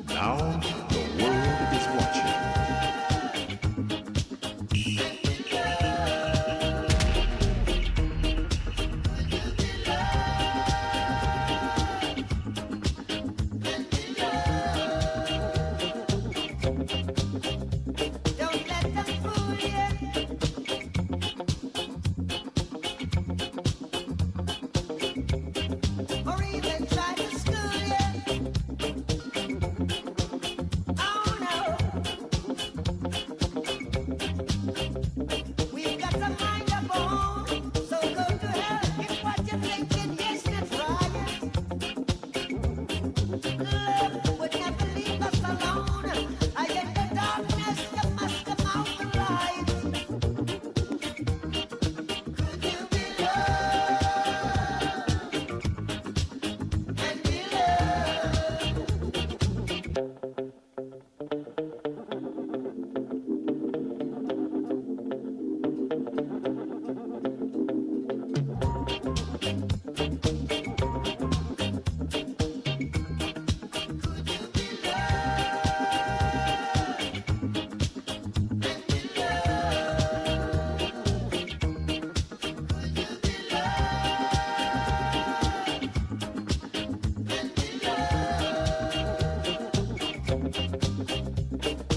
Now the world is watching. Don't let them fool you. Or even try to school you. Oh no. We've got to mind up our own. So go to hell if what you're thinking is not right. Love would never leave us alone. I in the darkness you must come out the light. Could you be loved and be loved?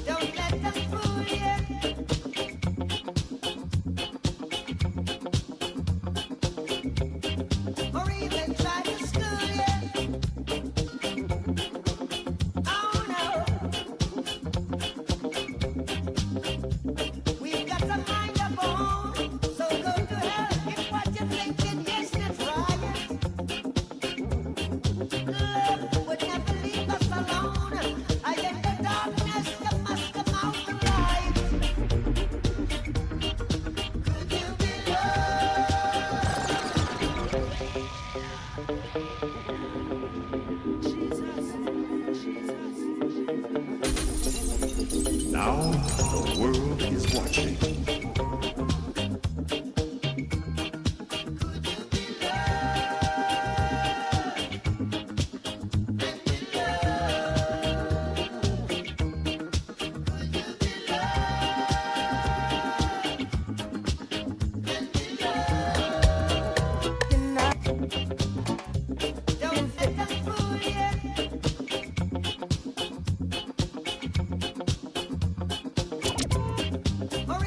Don't let them fool you. Or even try to school you. Oh no. We've got to mind up our own. So go to hell if what you're thinking is not right. Love would never leave us alone. I in the darkness you must come out the light. Could you be Now the world is watching. Don't let them fool you. Or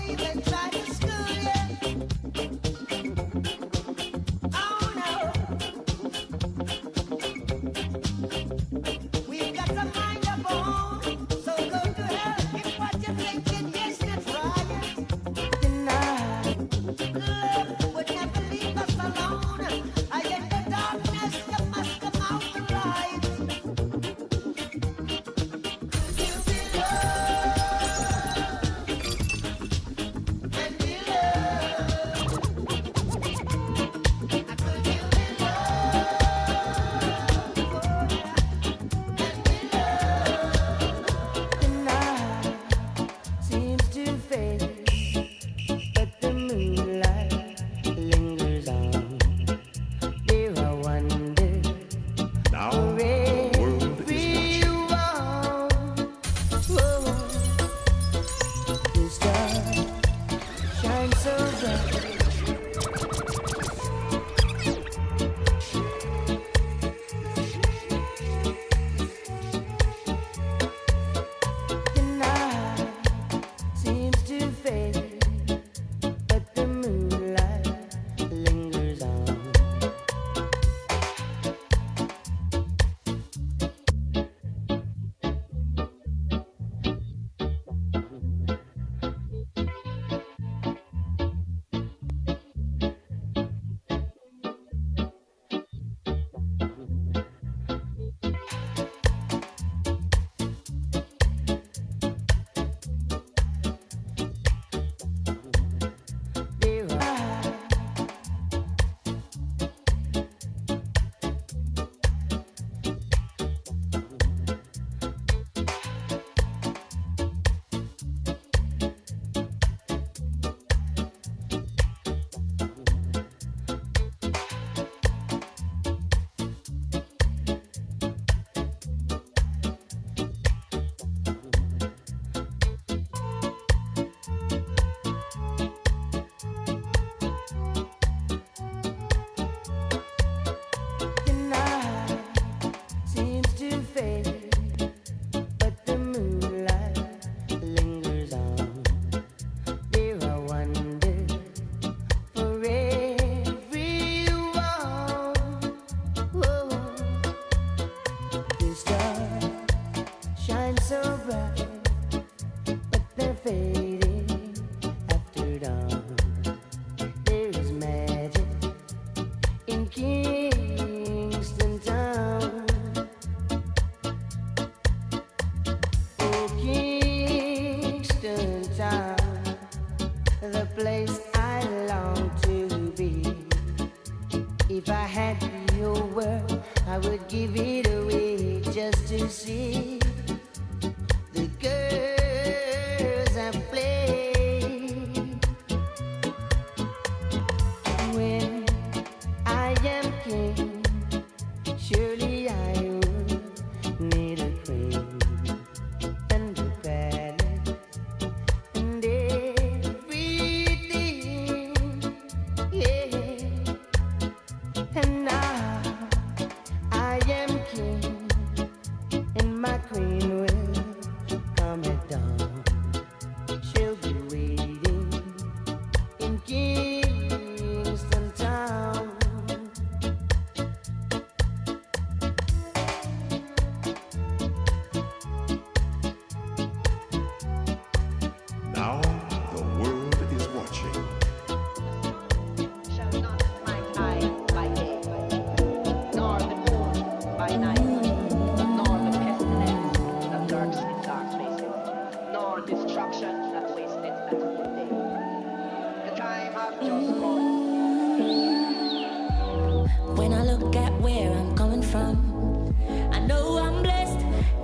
When I look at where I'm coming from, I know I'm blessed,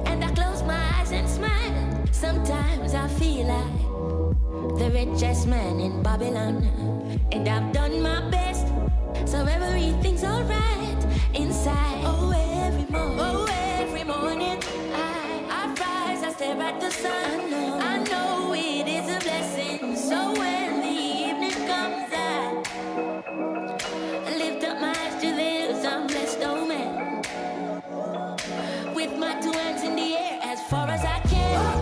and I close my eyes and smile. Sometimes I feel like the richest man in Babylon, and I've done my best, so everything's alright inside. Oh, every morning I rise, I stare at the sun. I know it is a blessing. So when the evening comes, I lift up my eyes to the hills, I'm blessed, oh man. With my two hands in the air, as far as I can.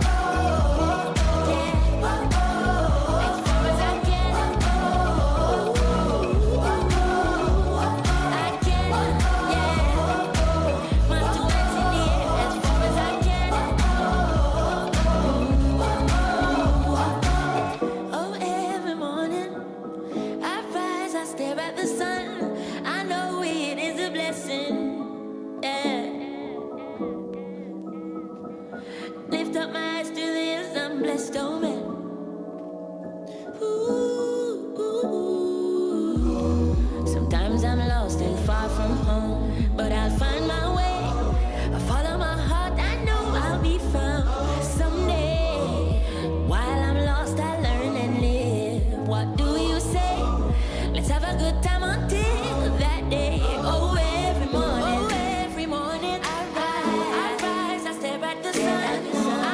Sometimes I'm lost and far from home, but I'll find my way. I follow my heart, I know I'll be found someday. While I'm lost, I learn and live. What do you say? Let's have a good time until that day. Oh, every morning I rise, I stare at the sun.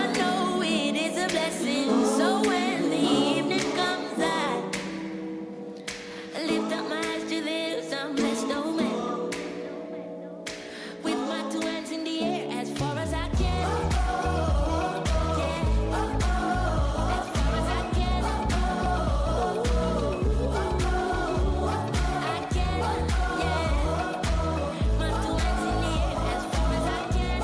I know it is a blessing. So when the evening comes, I lift up my eyes to the hills, I'm blessed, oh man. With my two hands in the air, as far as I can. As far as I can. I can, my two hands in the air, as far as I can.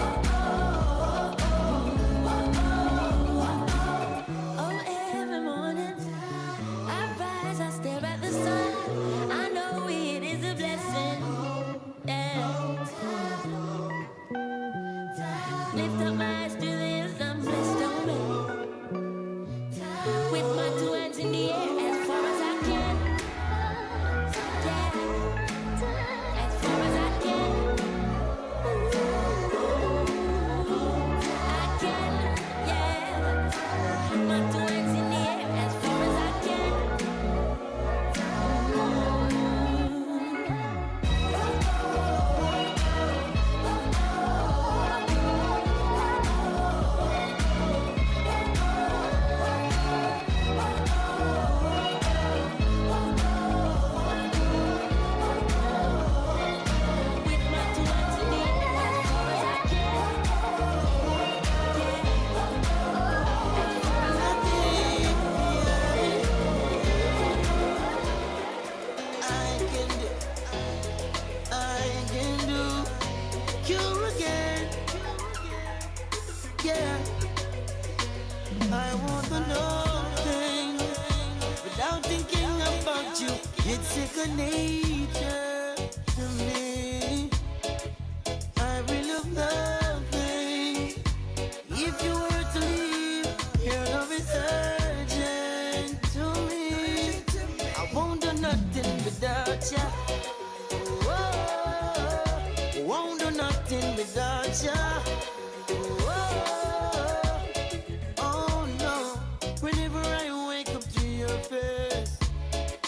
Oh, every morning I rise, I stare at the sun. I know it is a blessing. Lift up my eyes to the hills, I'm blessed, oh man. With my two hands in the air, as far as I can. As far as I can. I can, my two hands in the air, as far as I can. With my two hands in the air, as far as I can. I can do you again. Yeah, I want to know things without thinking about you. It's second nature to me. I really love nothing. If you were to leave, your love is urgent to me. I won't do nothing without you. Won't do nothing without ya. Oh no. Whenever I wake up to your face,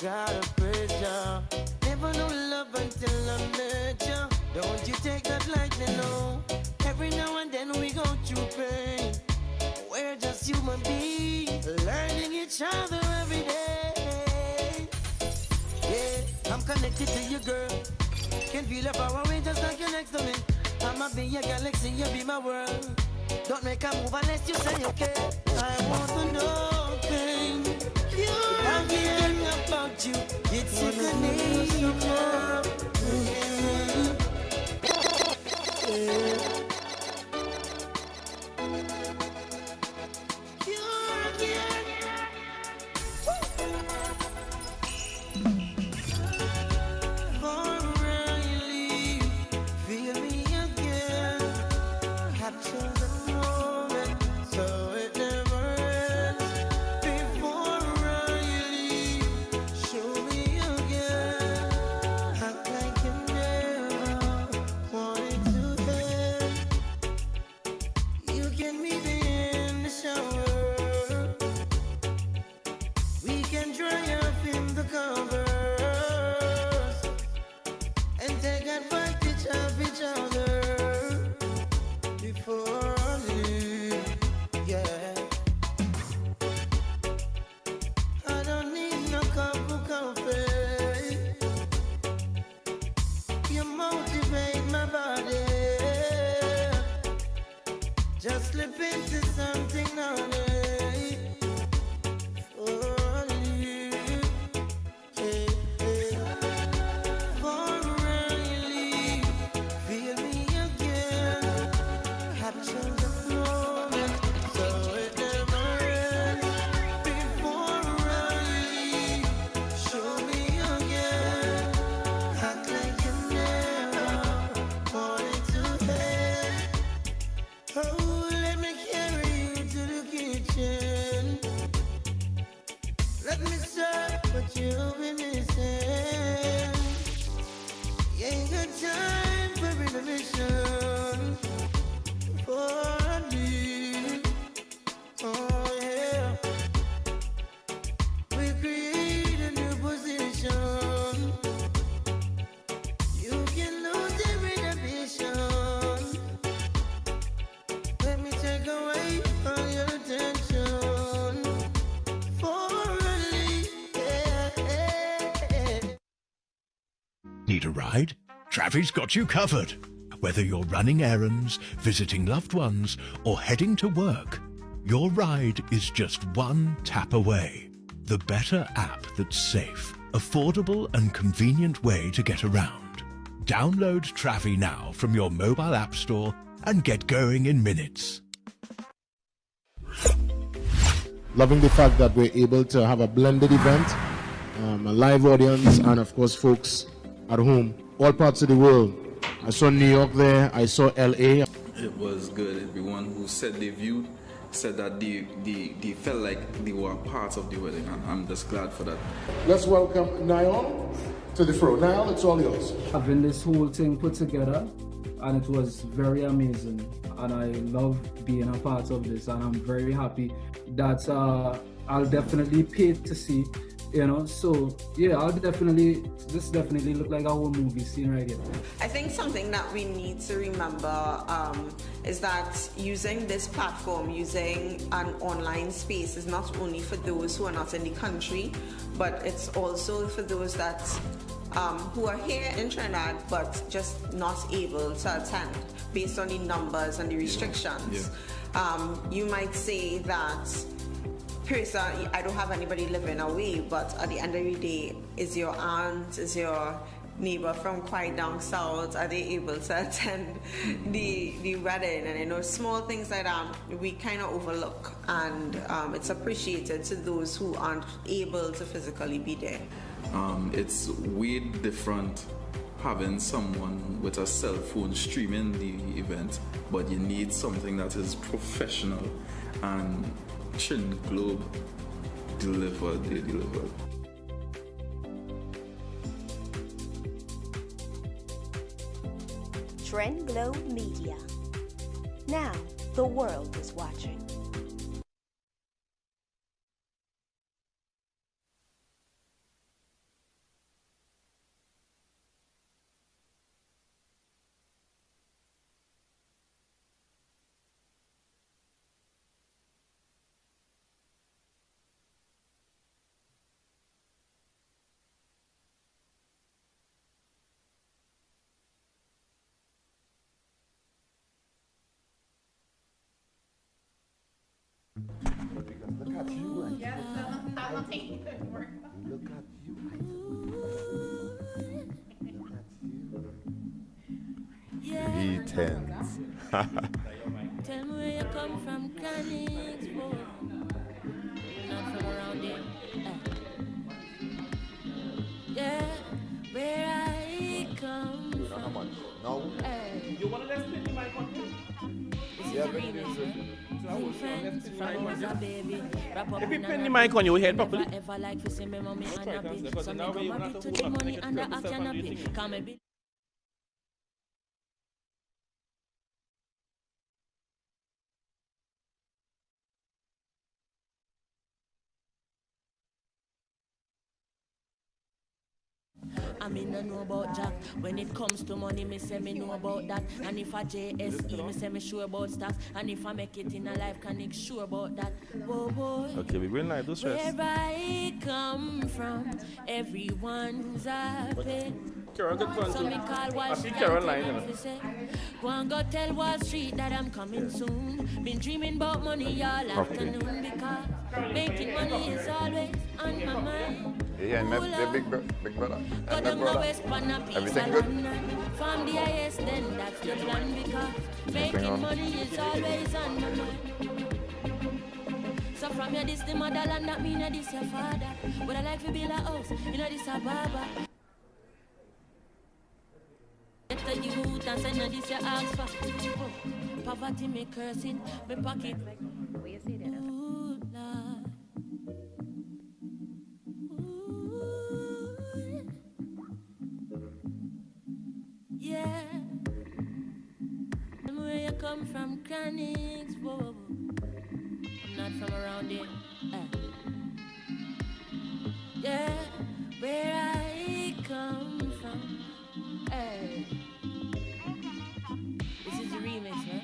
gotta praise ya. Never know love until I met ya. Don't you take that lightly, no. Every now and then we go through pain. We're just human beings, learning each other every day. Yeah, I'm connected to you, girl. Can feel it far away just like you're next to me. I'ma be your galaxy, you be my world. Don't make a move unless you say okay. I want to know things. I'm thinking about you. It's second nature. Show me Just slip into something naughty for you. Hey, hey. For really feel me again. Capture the moment so it never ends. Before I leave, show me again. Act like you never wanted to end. Oh, let me carry you to the kitchen. Let me serve what you've been missing. You ain't got time for intermission. For me, oh yeah. We create a new position. You can lose every inhibition. Let me take away all your attention. For really, yeah. Need a ride? Travi's got you covered. Whether you're running errands, visiting loved ones, or heading to work, your ride is just one tap away. The better app that's safe, affordable, and convenient way to get around. Download Travi now from your mobile app store and get going in minutes. Loving the fact that we're able to have a blended event, a live audience, and of course folks at home, all parts of the world. I saw New York there, I saw LA. It was good. Everyone who said they viewed said that they felt like they were part of the wedding, and I'm just glad for that. Let's welcome Niall to the floor. Niall, it's all yours. Having this whole thing put together, and it was very amazing, and I love being a part of this, and I'm very happy that I'll definitely pay to see, you know. So yeah, this definitely look like a whole movie scene right here. I think something that we need to remember is that using this platform, using an online space, is not only for those who are not in the country, but it's also for those that who are here in Trinidad but just not able to attend based on the numbers and the restrictions. Yeah. You might say that, personally, I don't have anybody living away, but at the end of the day, is your aunt, is your neighbor from quite down south, are they able to attend the wedding? And you know, small things like that we kind of overlook, and it's appreciated to those who aren't able to physically be there. It's way different having someone with a cell phone streaming the event, but you need something that is professional, and Trin Globe they delivered. Trin Globe Media. Now the world is watching. Look at you. Yes, I'm not taking it anymore. Look at you. Look at you. He tends. Tell me where you come from, Canigsburg. Not from around here. Yeah, where I come from. How much? No. You want to let's spin the mic on him? This is the remix. If you pin the mic on your head properly. Ever like to see me mommy and happy. So me come a bit to the money and I can happy. Come a bit. I mean, I know about Jack. When it comes to money, me say me know about that. And if I JSE, me say me sure about stocks. And if I make it in a life, can I sure about that. Whoa, boy. Okay, we win live, don't stress. Where I come from, everyone's happy. Karen, good one. So me call Wall I see Street Karen and line, tell you them know. to say, go and go tell Wall Street that I'm coming soon. Been dreaming about money all afternoon because making money is always on my mind. Yeah, and the big brother. Go And down the the brother. west pan a piece Everything of good? London. From the highest, then that's the plan because making on? money is always on my mind. So from your this the motherland, that mean this your father. Would I like to build a house, you know this a baba. Get the youth and send this your ask for. Oh, poverty me cursing, me pocket. What you say there? Ooh, Lord. Ooh. Yeah. And where you come from, Chronics, whoa, whoa, whoa. I'm not from around here. Yeah, where I come from. Hey. This is the remix, man.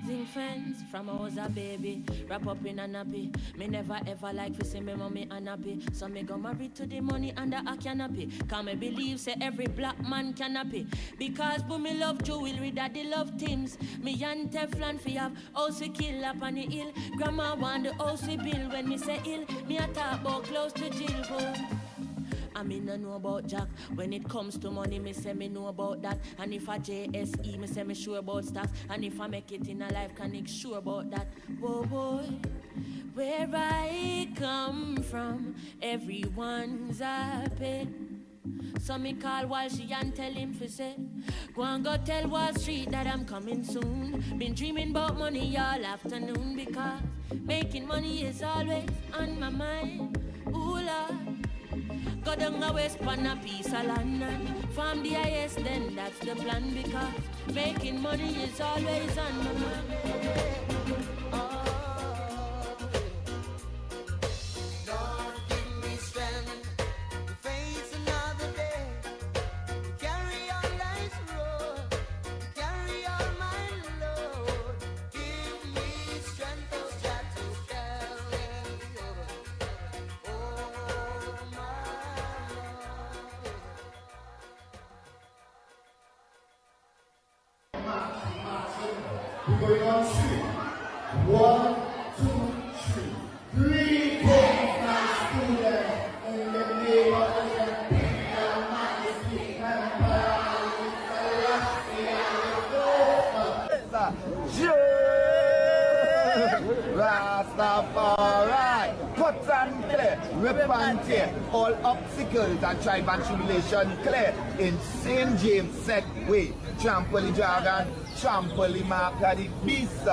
Zing friends from I was a baby. Wrap up in a nappy. Me never ever like to see me mommy unhappy. So me go married to the money under a canopy. Can me believe say every black man can happy. Because boom me love jewelry, daddy love things. Me and Teflon fi have house we kill up on the hill. Grandma want the house we build when me say ill. Me a talk about close to jail boom. I mean, I know about Jack. When it comes to money, me say me know about that. And if I JSE, me say me sure about stocks. And if I make it in a life, can I sure about that. Whoa, boy, where I come from, everyone's happy. So me call Wall Street and tell him for say, go and go tell Wall Street that I'm coming soon. Been dreaming about money all afternoon because making money is always on my mind. Ooh, Lord. Go down the west pan a piece of London. From the highest, then that's the plan because making money is always on my mind. Lord, give me strength to face another day. Carry on life's road, carry on my load. Give me strength, oh God, to carry over. Oh my We're going on street. 1, 2, 3. Greetings, my students, in the name of the Imperial Majesty and Power Rastafari, cut and clear, repent, all obstacles and tribe and tribulation clear. In St. James said way, trample the dragon, trample the mark of the beast.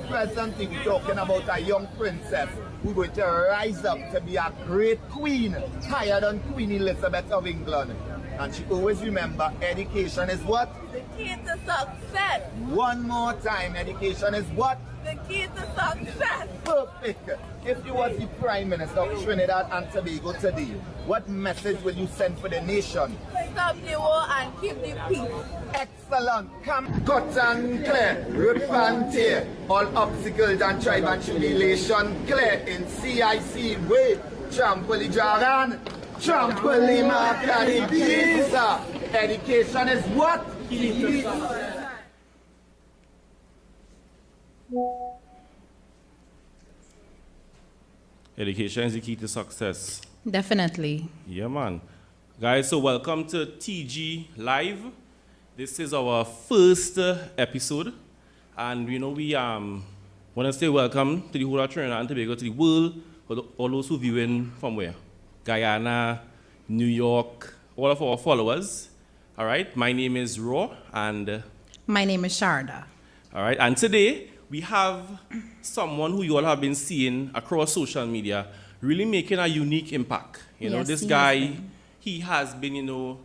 Presently we're talking about a young princess who's going to rise up to be a great queen, higher than Queen Elizabeth of England. And she always remember, education is what? The key to success. One more time, education is what? The key to success. Perfect. If you was the Prime Minister of Trinidad and Tobago today, what message will you send for the nation? Stop the war and keep the peace. Excellent. Come, cut and clear, repent here. All obstacles and tribe and tribulation clear in CIC way. Trample the dragon, trample the mark of the beast. Education is what? Education is the key to success. Definitely. Yeah, man. Guys, so welcome to TG Live. This is our first episode. And, you know, we want to say welcome to the whole of Trinidad and Tobago, to the world, all those who viewing from where? Guyana, New York, all of our followers. All right, my name is Raw, and... my name is Sharda. All right, and today we have someone who you all have been seeing across social media really making a unique impact. You know, Yes, this he guy, has been. he has been, you know,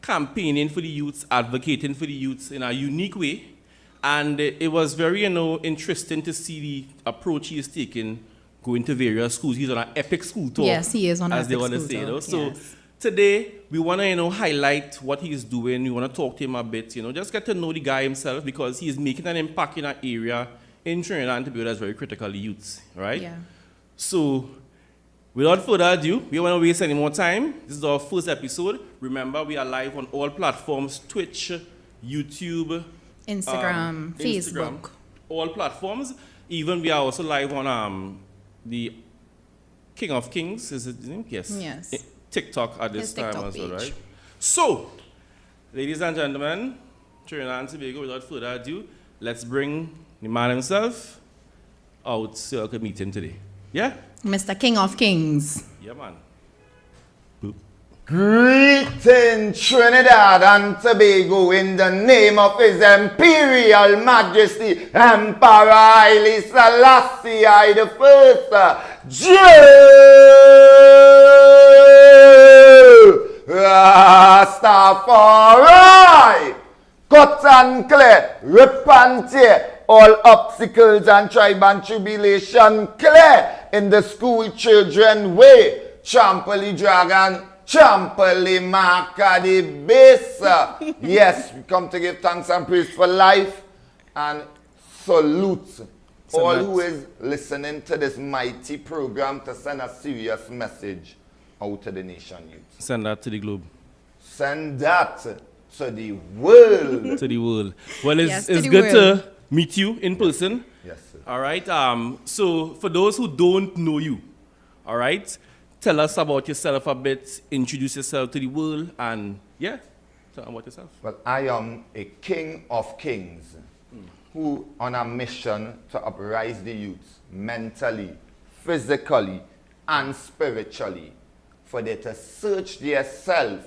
campaigning for the youths, advocating for the youths in a unique way. And it was very, you know, interesting to see the approach he is taking going to various schools. He's on an epic school tour. Yes, he is on an as they epic want to school say, tour, you know. So yes. today we want to, highlight what he's doing. We want to talk to him a bit, just get to know the guy himself because he's making an impact in an area in Trinidad and Tobago that's very critical to youths, right? Yeah. So, without further ado, we don't want to waste any more time. This is our first episode. Remember, we are live on all platforms, Twitch, YouTube, Instagram, Facebook. All platforms. Even we are also live on the King of Kings, is it his name? Yes. Yes. TikTok at this His time TikTok as well, page. right? So, ladies and gentlemen, Trinidad and Tobago, without further ado, let's bring the man himself out so I can meet him today. Yeah? Mr. King of Kings. Yeah, man. Greeting Trinidad and Tobago in the name of His Imperial Majesty Emperor Haile Selassie I the First, Rastafari. Cut and clear, rip and tear, all obstacles and tribe and tribulation clear in the school children way. Trample the dragon, trample the mark of the base. Yes, we come to give thanks and praise for life and salute all who is listening to this mighty program to send a serious message out to the nation youth. Send that to the globe. Send that to the world. To the world. Well, it's, Yes, to it's the good world. to meet you in person. Yes, sir. All right. So for those who don't know you, all right, tell us about yourself a bit. Introduce yourself to the world, and yeah, tell them about yourself. Well, I am a king of kings who on a mission to uprise the youth mentally, physically, and spiritually for them to search their self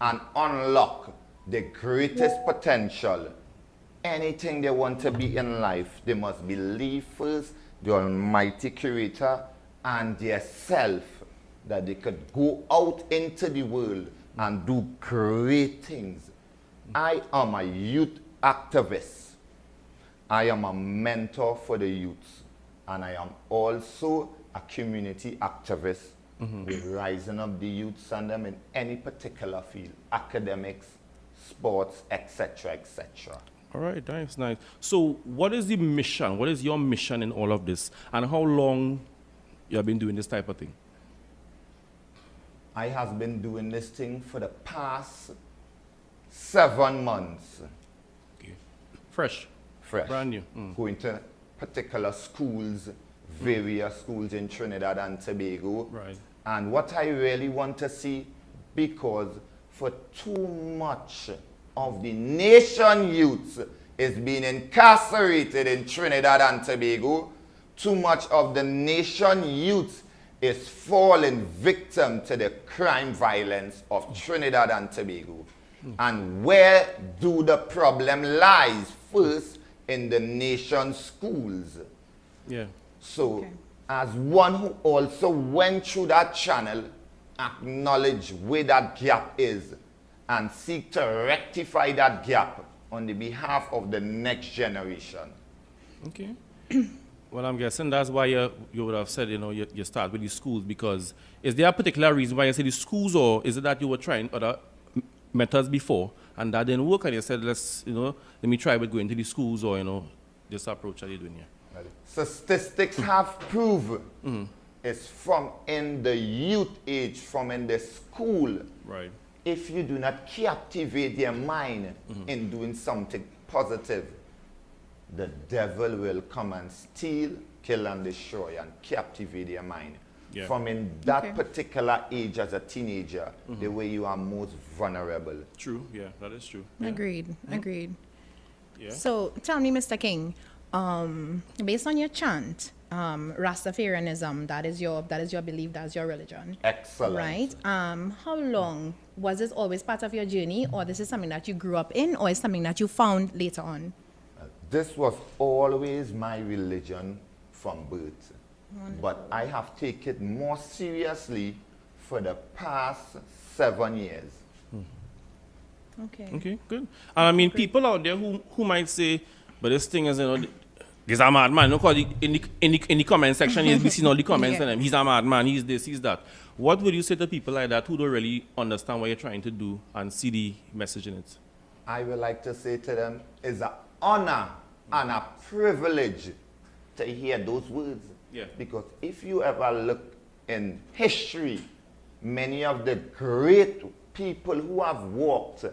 and unlock the greatest potential. Anything they want to be in life, they must believe first the Almighty Creator and their self, that they could go out into the world and do great things. I am a youth activist. I am a mentor for the youth. And I am also a community activist with rising up the youths and them in any particular field, academics, sports, etc., etc. All right, nice. So what is the mission? What is your mission in all of this? And how long you have been doing this type of thing? I have been doing this thing for the past 7 months. Okay. Fresh. Brand new. Going to particular schools, various schools in Trinidad and Tobago. Right. And what I really want to see, because for too much of the nation youths is being incarcerated in Trinidad and Tobago, too much of the nation youth is falling victim to the crime violence of Trinidad and Tobago. And where do the problem lies? First, in the nation schools. Yeah. So, as one who also went through that channel, acknowledge where that gap is and seek to rectify that gap on the behalf of the next generation. Okay. Well, I'm guessing that's why you would have said, you start with the schools, because is there a particular reason why you say the schools, or is it that you were trying other methods before and that didn't work and you said, let me try with going to the schools, or, this approach that you're doing here? So statistics have proven it's from in the youth age, from in the school. Right. If you do not captivate their mind in doing something positive, the devil will come and steal, kill, and destroy and captivate their mind. Yeah. From in that particular age as a teenager, the way you are most vulnerable. True, yeah, that is true. Yeah. Agreed. Yeah. So tell me, Mr. King, based on your chant, Rastafarianism, that is your belief, that's your religion. Excellent. Right? How long was this always part of your journey, or this is something that you grew up in, or is something that you found later on? This was always my religion from birth. Wonderful. But I have taken it more seriously for the past 7 years. Okay. Okay, good. And I mean, people out there who might say, but this thing is, He's a madman. Look how in the comment section, you'll be seeing all the comments on him. He's a madman, he's this, he's that. What would you say to people like that who don't really understand what you're trying to do and see the message in it? I would like to say to them, it's an honor and a privilege to hear those words. Yeah. Because if you ever look in history, many of the great people who have walked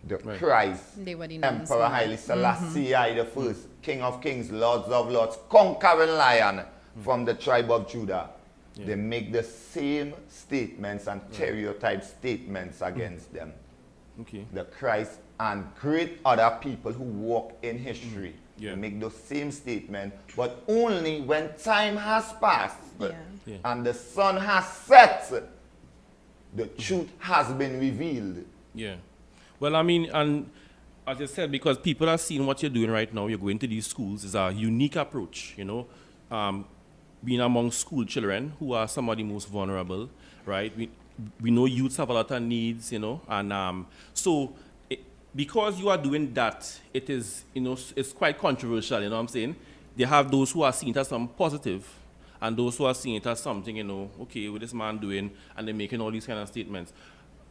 the Christ, They were the Emperor nuns, Haile yeah. Selassie I the first, King of Kings, Lords of Lords, conquering lion from the tribe of Judah. They make the same statements and stereotype statements against them. Okay. The Christ and great other people who walk in history. They make those same statements, but only when time has passed and the sun has set, the truth has been revealed. Yeah. Well, I mean, and as I said, because people are seeing what you're doing right now, you're going to these schools, is a unique approach, you know. Being among school children who are some of the most vulnerable, right? We know youths have a lot of needs, you know, and because you are doing that, it is, you know, it's quite controversial, you know what I'm saying? They have those who are seeing it as something positive and those who are seeing it as something, you know, okay, what this man doing, and they're making all these kind of statements.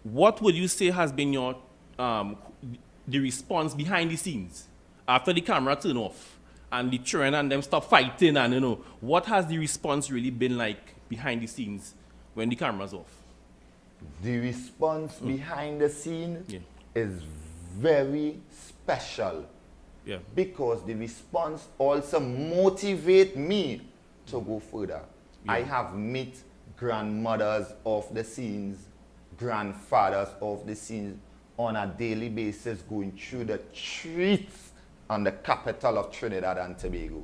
What would you say has been your, the response behind the scenes after the camera turn off? And the children and them stop fighting, and you know, what has the response really been like behind the scenes when the camera's off? The response behind the scene is very special. Yeah. Because the response also motivates me to go further. I have met grandmothers of the scenes, grandfathers of the scenes on a daily basis going through the streets on the capital of Trinidad and Tobago.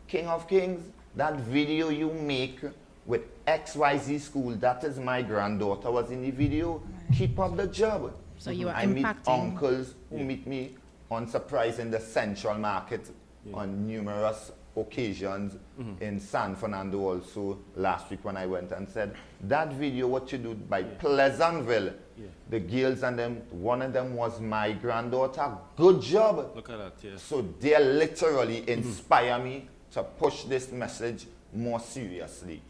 King of Kings, that video you make with XYZ school, that is my granddaughter was in the video. Keep up the job. So you are I meet impacting. uncles who meet me on surprise in the Central Market on numerous occasions in San Fernando also last week when I went and said, that video what you do by Pleasantville, the girls and them, one of them was my granddaughter. Good job. Look at that, yeah. So they literally inspire me to push this message more seriously.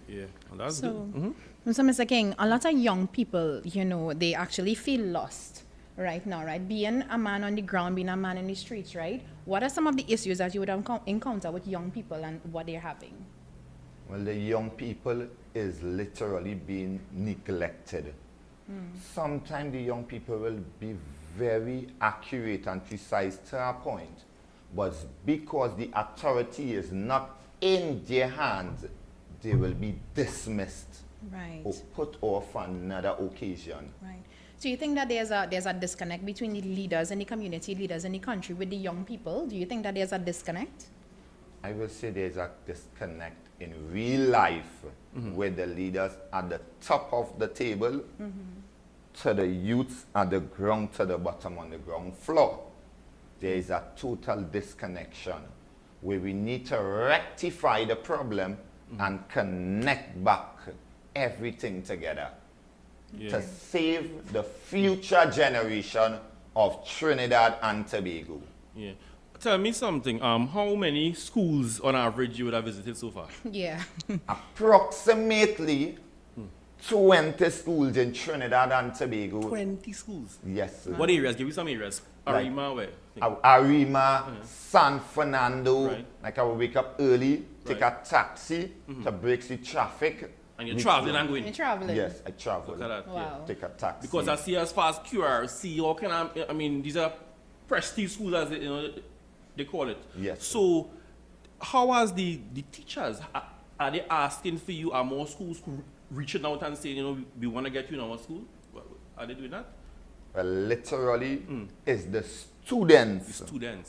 Yeah, and that's So, good. so Mr. King, a lot of young people, you know, they actually feel lost right now, right? Being a man on the ground, being a man in the streets, right? What are some of the issues that you would encounter with young people and what they're having? Well, the young people is literally being neglected. Sometimes the young people will be very accurate and precise to a point, but because the authority is not in their hands, they will be dismissed or put off on another occasion. Right. So you think that there's a disconnect between the leaders and the community leaders in the country with the young people? Do you think that there's a disconnect? I will say there's a disconnect in real life with the leaders at the top of the table to the youths at the ground, to the bottom on the ground floor. There is a total disconnection where we need to rectify the problem and connect back everything together to save the future generation of Trinidad and Tobago. Yeah. Tell me something. How many schools on average you would have visited so far? Yeah. Approximately 20 schools in Trinidad and Tobago. 20 schools? Yes, sir. What areas? Give me some areas. Like, Arima, where? Arima, San Fernando. Right. Like I will wake up early, take a taxi to break the traffic. And you're traveling and going? You're traveling? Yes, I travel. Look at that. Wow. Take a taxi. Because I see as far as QRC, all kind of, I mean, these are prestige schools, as you know, they call it. Yes. So, how are the teachers? Are they asking for you? Are more schools reaching out and saying, you know, we want to get you in our school? Are they doing that? Well, literally, it's the students,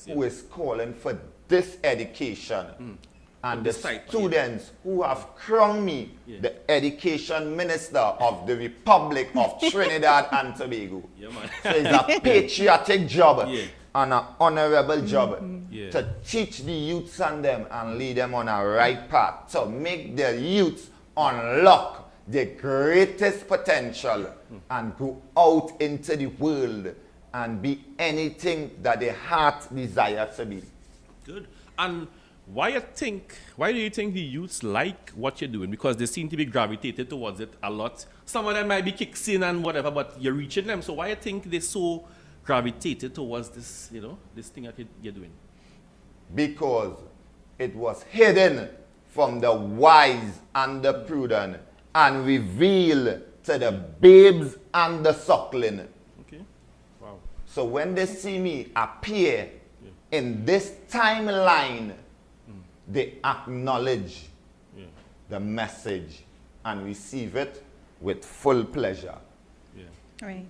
who is calling for this education. And the students who have crowned me the education minister of the Republic of Trinidad and Tobago. Yeah, man. So it's a patriotic job and an honorable job to teach the youths and them and lead them on a right path, to make the youths unlock their greatest potential and go out into the world and be anything that their heart desires to be. Good. And why do you think the youths like what you're doing? Because they seem to be gravitated towards it a lot. Some of them might be kicks in and whatever, but you're reaching them. So why do you think they're so gravitated towards this, this thing that you're doing? Because it was hidden from the wise and the prudent and revealed to the babes and the suckling. Okay. Wow. So when they see me appear in this timeline, they acknowledge the message and receive it with full pleasure. Right.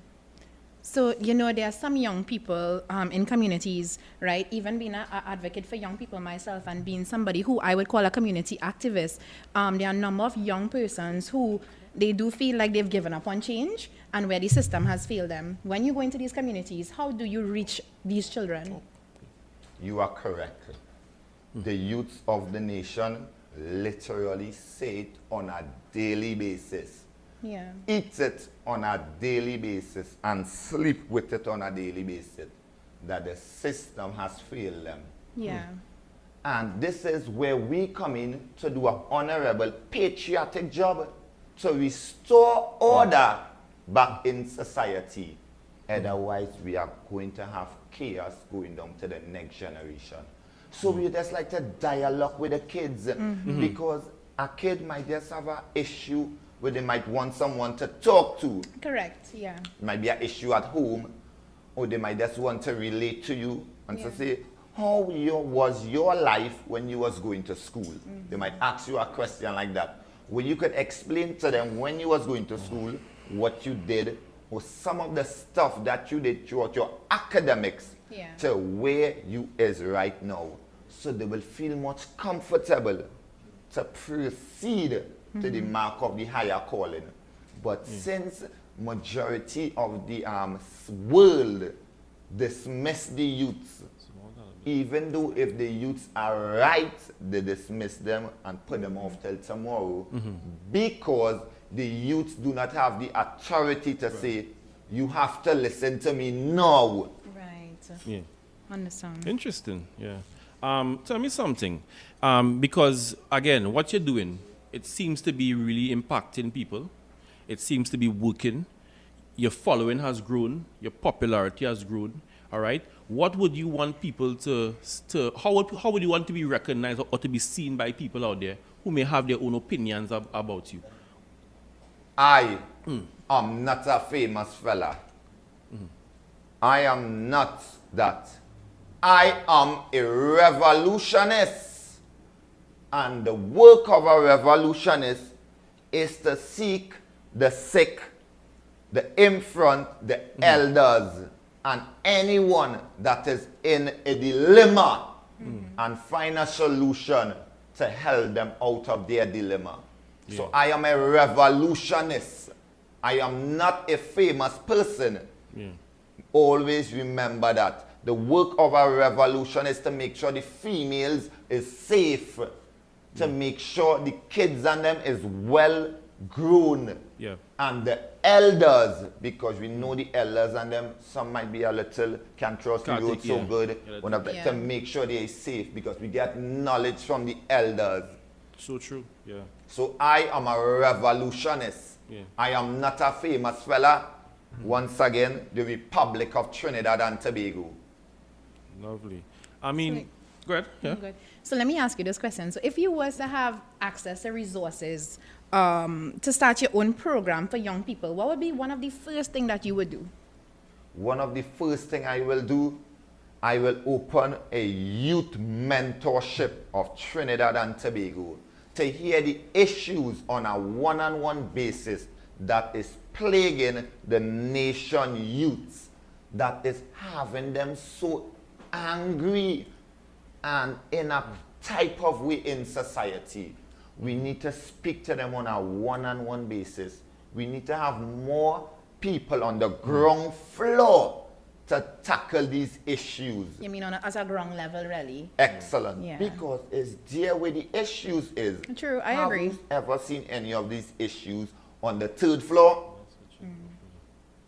So, there are some young people in communities, right? Even being an advocate for young people myself and being somebody who I would call a community activist, there are a number of young persons who they do feel like they've given up on change and where the system has failed them. When you go into these communities, how do you reach these children? You are correct. The youth of the nation literally say it on a daily basis. Yeah. Eat it on a daily basis and sleep with it on a daily basis, that the system has failed them. Yeah. And this is where we come in to do an honorable, patriotic job to restore order back in society. Otherwise, we are going to have chaos going down to the next generation. So we just like to dialogue with the kids because a kid might just have an issue where they might want someone to talk to. Correct, yeah. It might be an issue at home, or they might just want to relate to you and to say, how was your life when you was going to school? They might ask you a question like that, where you could explain to them when you was going to school, what you did, or some of the stuff that you did throughout your academics to where you is right now. So they will feel much comfortable to proceed to the mark of the higher calling. But since majority of the world dismiss the youths, even though if the youths are right, they dismiss them and put them off till tomorrow, because the youths do not have the authority to say, you have to listen to me now. Right. Yeah. Understand. Interesting, yeah. Tell me something, because again, what you're doing, it seems to be really impacting people. It seems to be working. Your following has grown. Your popularity has grown. All right. What would you want people how would you want to be recognized or to be seen by people out there who may have their own opinions about you? I am not a famous fella. I am not that. I am a revolutionist. And the work of a revolutionist is to seek the sick, the infant, the elders, and anyone that is in a dilemma and find a solution to help them out of their dilemma. So I am a revolutionist. I am not a famous person. Always remember that. The work of a revolution is to make sure the females is safe, to make sure the kids and them is well grown. And the elders, because we know the elders and them, some might be a little, can't trust the road so good. To make sure they are safe, because we get knowledge from the elders. So true, yeah. So I am a revolutionist. I am not a famous fella. Once again, the Republic of Trinidad and Tobago. Lovely. I mean, go ahead. Yeah. Good. So let me ask you this question. So if you was to have access to resources to start your own program for young people, what would be one of the first things that you would do? One of the first things I will do, I will open a youth mentorship of Trinidad and Tobago to hear the issues on a one-on-one basis that is plaguing the nation youths, that is having them so angry and in a type of way in society. We need to speak to them on a one-on-one basis. We need to have more people on the ground floor to tackle these issues. You mean as a ground level, really? Excellent. Yeah. Because it's there where the issues is. True, I agree. Have you ever seen any of these issues on the 3rd floor?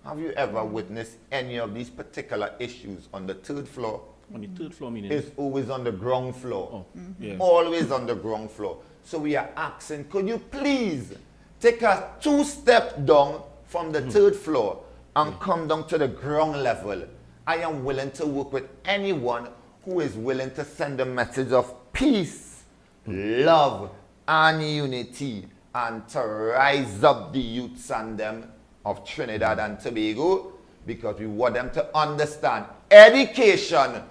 Have you ever witnessed any of these particular issues on the 3rd floor? On the third floor, meaning? It's always on the ground floor. Yeah. Always on the ground floor. So we are asking, could you please take a 2-step down from the third floor and come down to the ground level? I am willing to work with anyone who is willing to send a message of peace, love, and unity, and to rise up the youths and them of Trinidad and Tobago, because we want them to understand education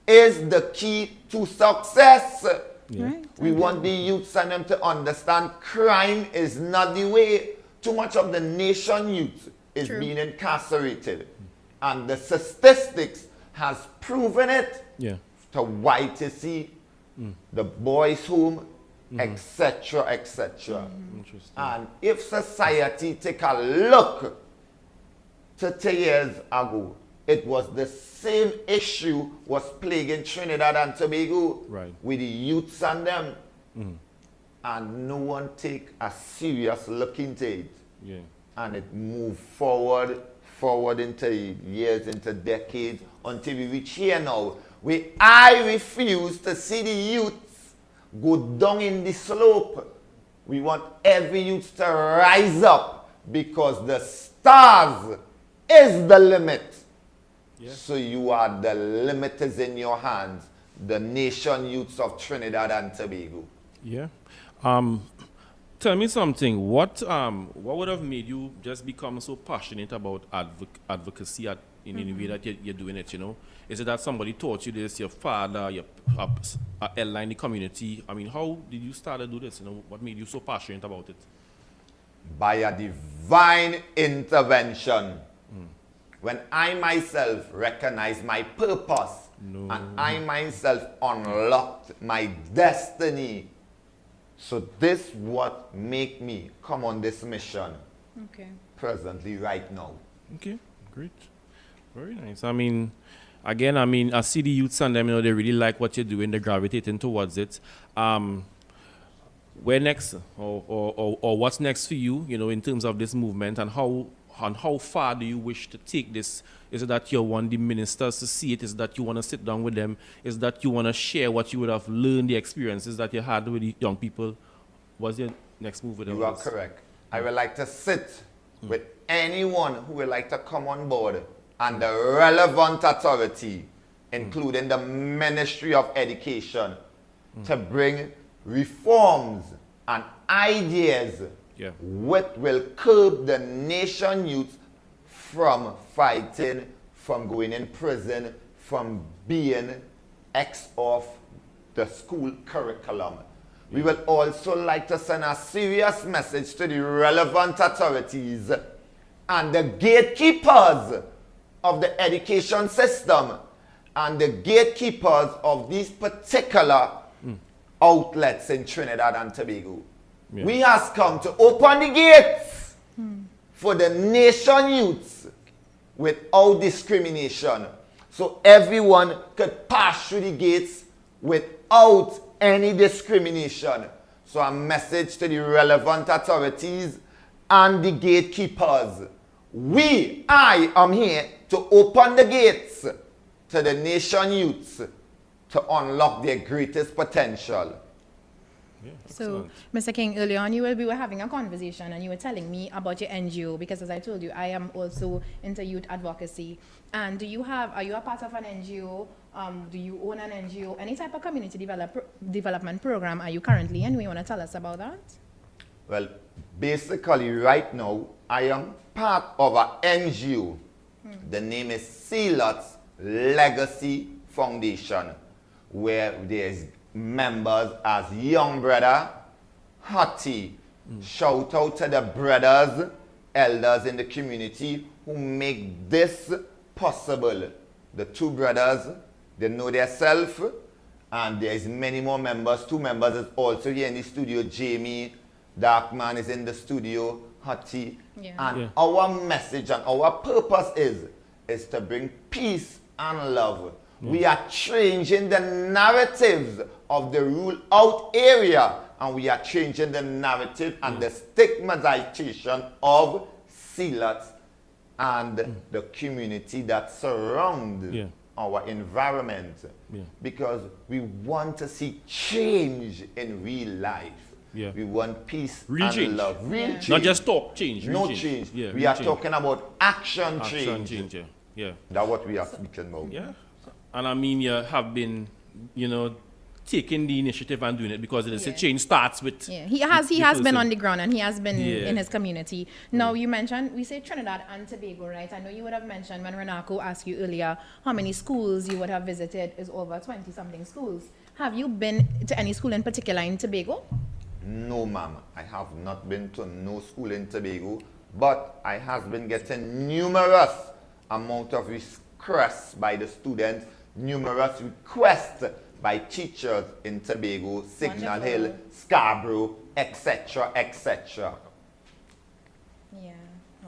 is the key to success. We want the youths and them to understand crime is not the way. Too much of the nation youth is being incarcerated. And the statistics has proven it to YTC, the boys' home, etc., etc. And if society take a look 30 years ago, it was the same issue was plaguing Trinidad and Tobago with the youths and them. And no one take a serious look into it. And it moved forward into years, into decades, until we reach here now, where I refuse to see the youths go down in the slope. We want every youth to rise up, because the stars is the limit. So you are, the limit is in your hands. The nation youths of Trinidad and Tobago. Tell me something. What would have made you just become so passionate about advocacy in the way that you're doing it? You know, is it that somebody taught you this? Your father, your ally in the community? I mean, how did you start to do this? You know, what made you so passionate about it? By a divine intervention. When I myself recognized my purpose and I myself unlocked my destiny. So this what make me come on this mission presently right now. Okay, great. Very nice. I mean, again, I see the youths and them, you know, they really like what you're doing. They're gravitating towards it. Where next? Or what's next for you, you know, in terms of this movement, and how far do you wish to take this? Is it that you want the ministers to see it? Is it that you want to sit down with them? Is it that you want to share what you would have learned, the experiences that you had with the young people? What's your next move with them? You are correct. I would like to sit with anyone who would like to come on board, and the relevant authority, including the Ministry of Education, to bring reforms and ideas which will curb the nation youth from fighting, from going in prison, from being off the school curriculum. We will also like to send a serious message to the relevant authorities and the gatekeepers of the education system and the gatekeepers of these particular outlets in Trinidad and Tobago. We have come to open the gates for the nation youths without discrimination. So everyone could pass through the gates without any discrimination. So a message to the relevant authorities and the gatekeepers. I am here to open the gates to the nation youths to unlock their greatest potential. So, Mr. King, earlier on, we were having a conversation and you were telling me about your NGO, because as I told you, I am also into youth advocacy. And are you a part of an NGO? Do you own an NGO? Any type of community development program are you currently in? You want to tell us about that? Well, basically right now, I am part of an NGO. The name is Sealots Legacy Foundation, where there's members as Young Brother, Hattie. Shout out to the brothers, elders in the community who make this possible. The two brothers, they know their self, and there's many more members. Two members is also here in the studio. Jamie, Darkman is in the studio, Hattie. And our message and our purpose is to bring peace and love. We are changing the narratives of the rule out area, and we are changing the narrative and the stigmatization of Sealots and the community that surround our environment, because we want to see change in real life. Yeah. We want peace Real and change. love. Real change. Not just talk change. Real No change. Yeah, We real are change. talking about action change. Action change, yeah. That's what we are speaking about. Yeah. And I mean, you have been, you know, taking the initiative and doing it because it is a change starts with. Yeah, he has the been person. on the ground and he has been Yeah. in his community. Now you mentioned, we say Trinidad and Tobago, right? I know you would have mentioned when Renako asked you earlier how many schools you would have visited is over 20 something schools. Have you been to any school in particular in Tobago? No, ma'am. I have not been to no school in Tobago, but I have been getting numerous amount of requests by the students, numerous requests by teachers in Tobago, Signal Hill, Scarborough, etc., etc. Yeah.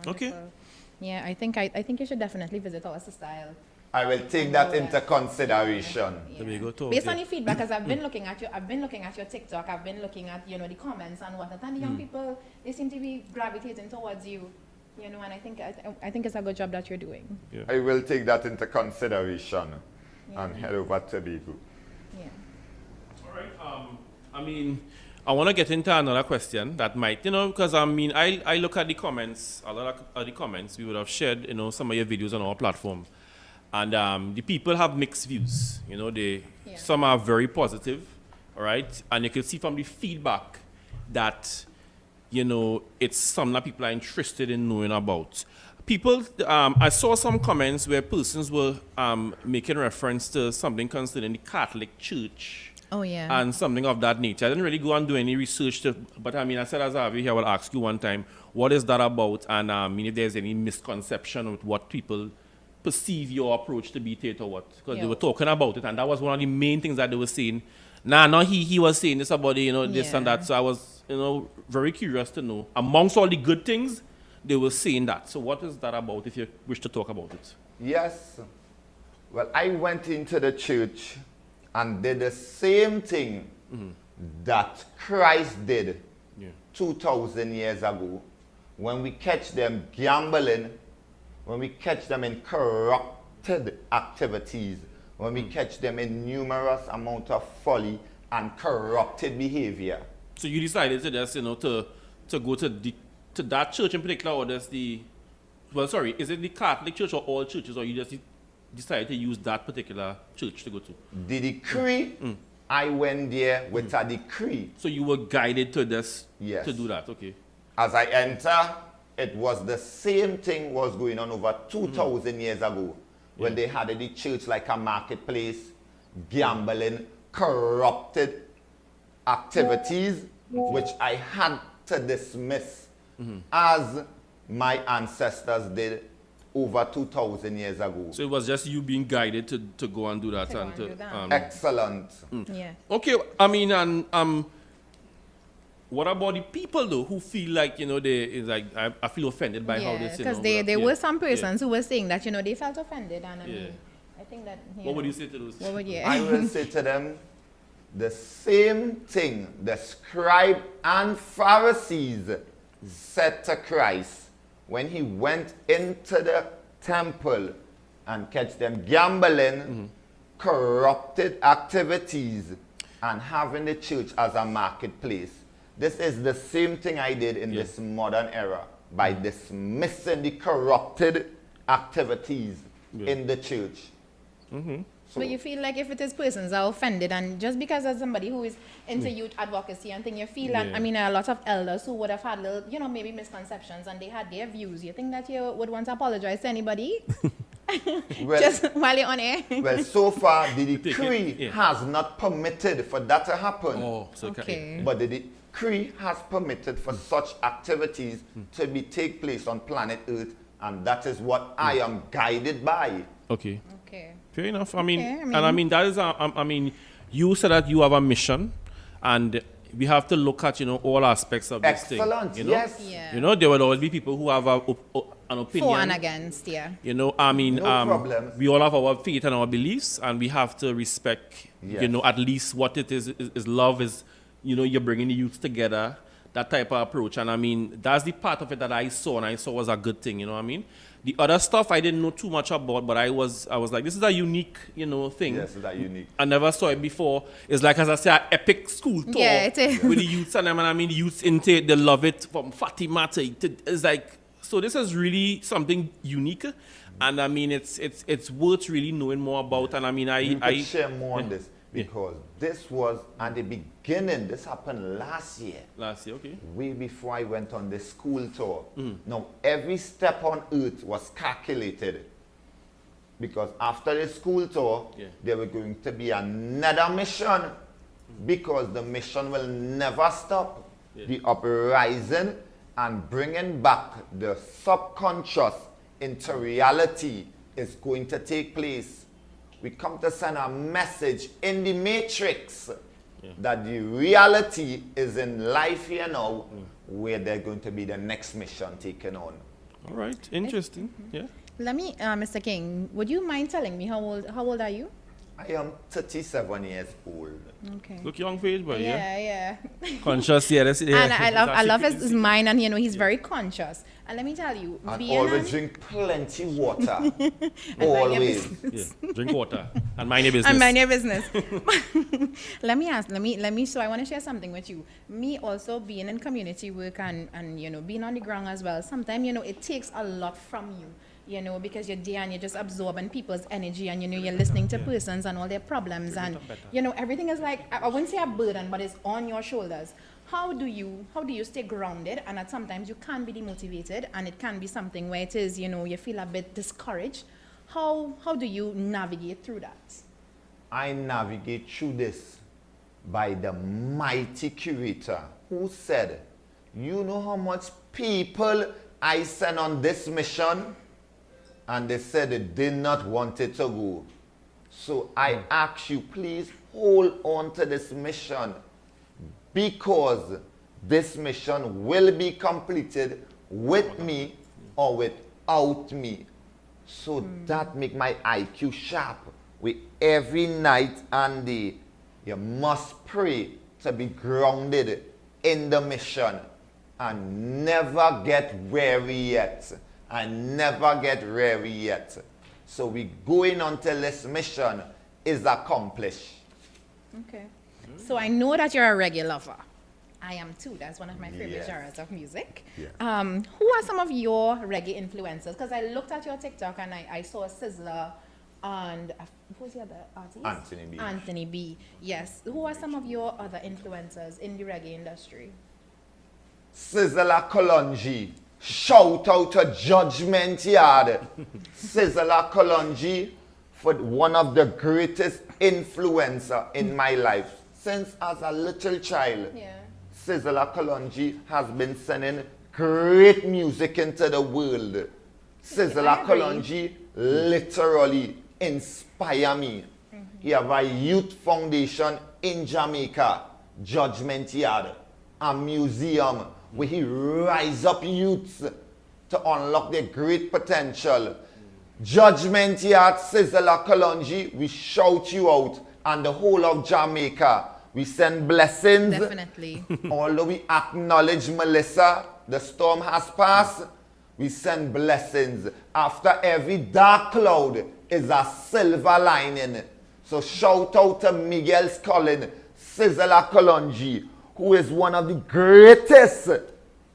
Okay. wonderful. Yeah, I think you should definitely visit our style. I will take that into consideration. Tobago too. Based on your feedback, because I've been looking at your TikTok, I've been looking at the comments and whatnot, and the young people, they seem to be gravitating towards you, and I think it's a good job that you're doing. Yeah. I will take that into consideration and head over to Tobago. Yeah. All right. I mean, I want to get into another question that might, because I mean, I look at the comments, a lot of the comments we would have shared, some of your videos on our platform. And the people have mixed views. Some are very positive, all right? And you can see from the feedback that, it's something that people are interested in knowing about. People, I saw some comments where persons were making reference to something concerning the Catholic Church. Oh, yeah. And something of that nature. I didn't really go and do any research, but I mean, I said as I have you here, I will ask you one time, what is that about? And if there's any misconception with what people perceive your approach to be theater or what, because they were talking about it, and that was one of the main things that they were saying. He was saying this about this and that. So I was very curious to know, amongst all the good things, they were saying that. So what is that about, if you wish to talk about it? Yes. Well, I went into the church and did the same thing that Christ did 2,000 years ago, when we catch them gambling, when we catch them in corrupted activities, when we catch them in numerous amount of folly and corrupted behavior. So you decided to just, to go to that church in particular, or is it the Catholic Church or all churches, or you just decided to use that particular church to go to? The decree, I went there with a decree. So you were guided to this, yes, to do that, okay. As I enter, it was the same thing was going on over 2,000 years ago, when they had the church like a marketplace, gambling, corrupted activities, which I had to dismiss as my ancestors did over 2,000 years ago. So it was just you being guided to go and do that. Excellent. Yeah. Okay, I mean, and what about the people though who feel like I feel offended by how this? Because there were some persons who were saying that they felt offended, and I mean, I think that. What would you say to those? What would you? I will say to them the same thing the scribe and Pharisees said to Christ when he went into the temple and catch them gambling, corrupted activities, and having the church as a marketplace. This is the same thing I did in this modern era by dismissing the corrupted activities in the church. So you feel like if it is persons are offended, and just because as somebody who is into youth advocacy and thing, you feel and I mean a lot of elders who would have had little, maybe misconceptions, and they had their views. You think that you would want to apologize to anybody? Well, just while you're on air. Well, so far the decree has not permitted for that to happen. Oh, so okay. But the decree has permitted for such activities to take place on planet Earth, and that is what I am guided by. Okay. Okay. Fair enough. I mean, that is, you said that you have a mission, and we have to look at, all aspects of this thing. Excellent, yes. Yeah. There will always be people who have an opinion. For and against, yeah. No problem. We all have our faith and our beliefs, and we have to respect, at least what it is love is, you're bringing the youth together, that type of approach. And I mean, that's the part of it that I saw, and I saw was a good thing, you know what I mean? The other stuff I didn't know too much about, but I was like, this is a unique, thing. Yes, it's that unique. I never saw it before. It's like, as I say, an epic school tour. Yeah, it is. With the youths and them, and I mean, the youths into it, they love it from Fatima to, it's like, so this is really something unique. And I mean, it's worth really knowing more about. And I mean, You could share more on this because this was at the beginning. This happened last year. Last year, okay. Way before I went on the school tour. Now, every step on earth was calculated because after the school tour, there were going to be another mission because the mission will never stop. The uprising and bringing back the subconscious into reality is going to take place. We come to send a message in the matrix that the reality is in life here now where they're going to be the next mission taken on. All right, interesting. Yeah. Let me, Mr. King, would you mind telling me how old are you? I am 37 years old. Okay. Look young for age, but yeah. Conscious, yeah. And I love his mind, and he's very conscious. And let me tell you, and always drink plenty water. Always. Yeah. Drink water and mind your business. And mind your business. Let me. So I want to share something with you. Me also being in community work and being on the ground as well. Sometimes it takes a lot from you. Because you're there and you're just absorbing people's energy and, you're listening to persons and all their problems and, everything is like, I wouldn't say a burden, but it's on your shoulders. How do you stay grounded? And at sometimes you can be demotivated and it can be something where it is, you feel a bit discouraged. How do you navigate through that? I navigate through this by the mighty curator who said, you know how much people I sent on this mission? And they said they did not want it to go. So I ask you, please hold on to this mission because this mission will be completed with me or without me. So that make my IQ sharp. With every night and day, you must pray to be grounded in the mission and never get weary yet. And never get weary yet. So we going until this mission is accomplished. Okay. So I know that you're a reggae lover. I am too. That's one of my favorite genres of music. Yeah. Who are some of your reggae influencers? Because I looked at your TikTok and I saw Sizzla and who was the other artist? Anthony B. Anthony B. Yes. Who are some of your other influencers in the reggae industry? Sizzla Kalonji. Shout out to Judgment Yard. Sizzla Kalonji for one of the greatest influencer in my life. Since as a little child, Sizzla Kalonji has been sending great music into the world. Sizzla Kalonji literally inspire me. He have a youth foundation in Jamaica, Judgment Yard, a museum where he rise up youths to unlock their great potential. Judgment Yard, Sizzla Kalonji, we shout you out, and the whole of Jamaica. We send blessings. Definitely. Although we acknowledge Melissa, the storm has passed, we send blessings. After every dark cloud is a silver lining. So shout out to Miguel Scullin, Sizzla Kalonji, who is one of the greatest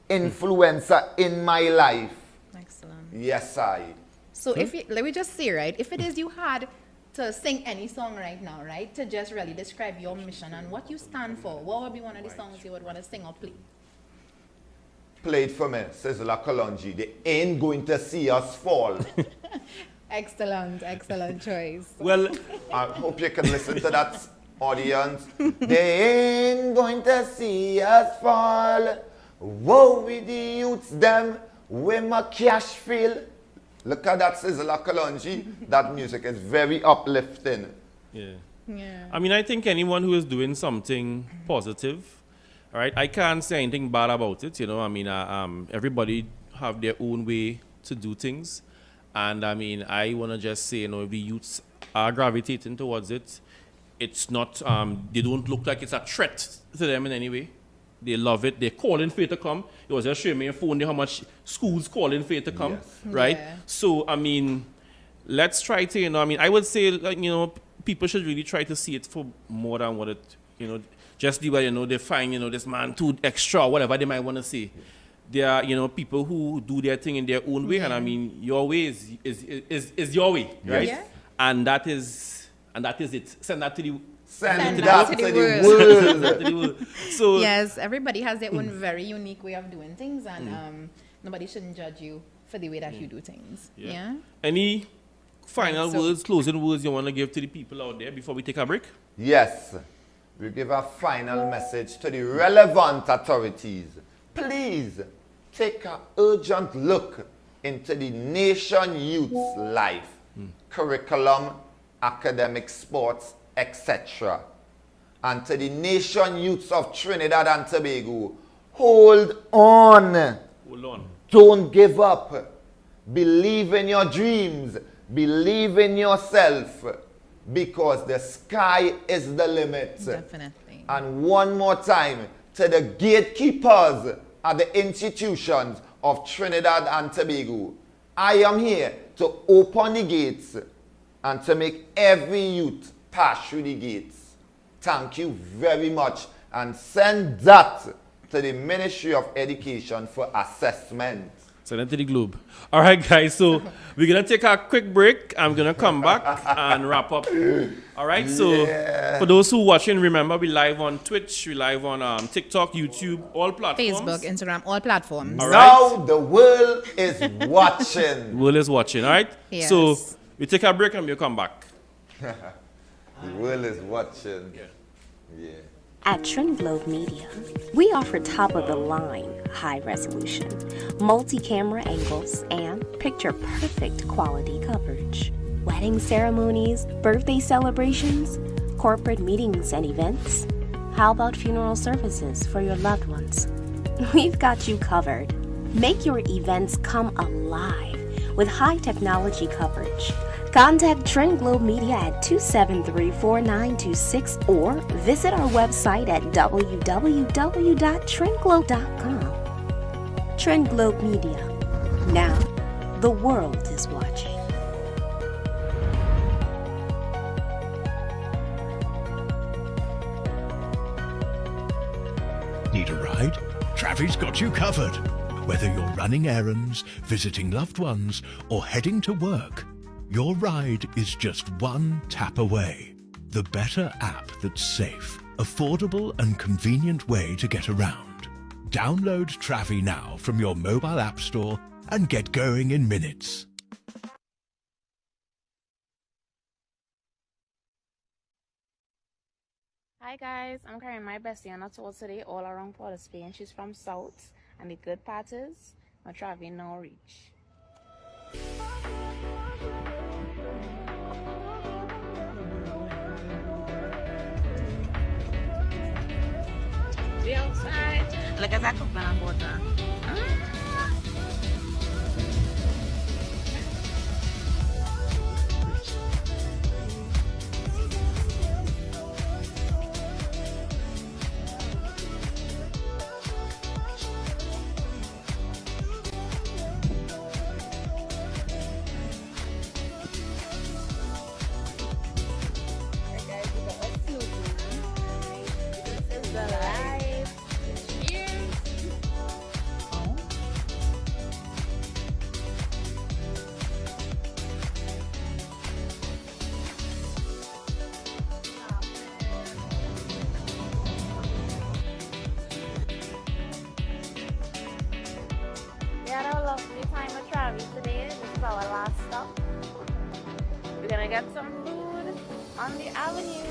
influencer in my life. Excellent. Yes, I. So let me just say, right, if it is you had to sing any song right now, right, to just really describe your mission and what you stand for, what would be one of the songs you would want to sing or play? Play it for me, Sizzla Kalonji. They ain't going to see us fall. Excellent choice. Well, I hope you can listen to that. Audience, they ain't going to see us fall. Woe with the youths, them, with my cash feel. Look at that Sizzla Kalonji. That music is very uplifting. Yeah. I mean, I think anyone who is doing something positive, all right, I can't say anything bad about it. I mean, everybody have their own way to do things. And I mean, I want to just say, if the youths are gravitating towards it, it's not, they don't look like it's a threat to them in any way. They love it. They're calling for you to come. It was just showing me your phone there how much schools calling for you to come, right? Yeah. So, I mean, let's try to, I would say, like, people should really try to see it for more than what it, just the way, they find, this man too extra, whatever they might want to say. There are, people who do their thing in their own way, and I mean, your way is your way, right? Yeah. And that is it. Send that to the Send that to the world. So yes, everybody has their own very unique way of doing things, and nobody shouldn't judge you for the way that you do things. Yeah. Any final words, closing words you want to give to the people out there before we take a break? Yes. We give a final message to the relevant authorities. Please take an urgent look into the nation youth's life, curriculum, academic, sports, etc. And to the nation youths of Trinidad and Tobago, hold on. Hold on. Don't give up. Believe in your dreams. Believe in yourself. Because the sky is the limit. Definitely. And one more time, to the gatekeepers at the institutions of Trinidad and Tobago, I am here to open the gates and to make every youth pass through the gates. Thank you very much, and send that to the Ministry of Education for assessment. Send it to the Globe. All right, guys, so we're going to take a quick break. I'm going to come back and wrap up. All right, so for those who are watching, remember we live on Twitch, we live on TikTok, YouTube, all platforms. Facebook, Instagram, all platforms. All right. Now the world is watching. The world is watching, all right? Yes. So we take a break and we'll come back. The world is watching. Yeah. At TrendGlobe Media, we offer top-of-the-line, high-resolution, multi-camera angles, and picture-perfect quality coverage. Wedding ceremonies, birthday celebrations, corporate meetings and events. How about funeral services for your loved ones? We've got you covered. Make your events come alive with high-technology coverage. Contact TrendGlobe Media at 273-4926 or visit our website at www.trendglobe.com. TrendGlobe Media. Now, the world is watching. Need a ride? Traffy's got you covered. Whether you're running errands, visiting loved ones, or heading to work, your ride is just one tap away. The better app that's safe, affordable and convenient way to get around. Download Traffy now from your mobile app store and get going in minutes. Hi guys, I'm carrying my bestie on a tour today all around Port of Spain. She's from South, and the good part is my Traffy now reach. We outside. Look at that coconut butter. We had a lovely time at Travis today. This is our last stop. We're gonna get some food on the avenue.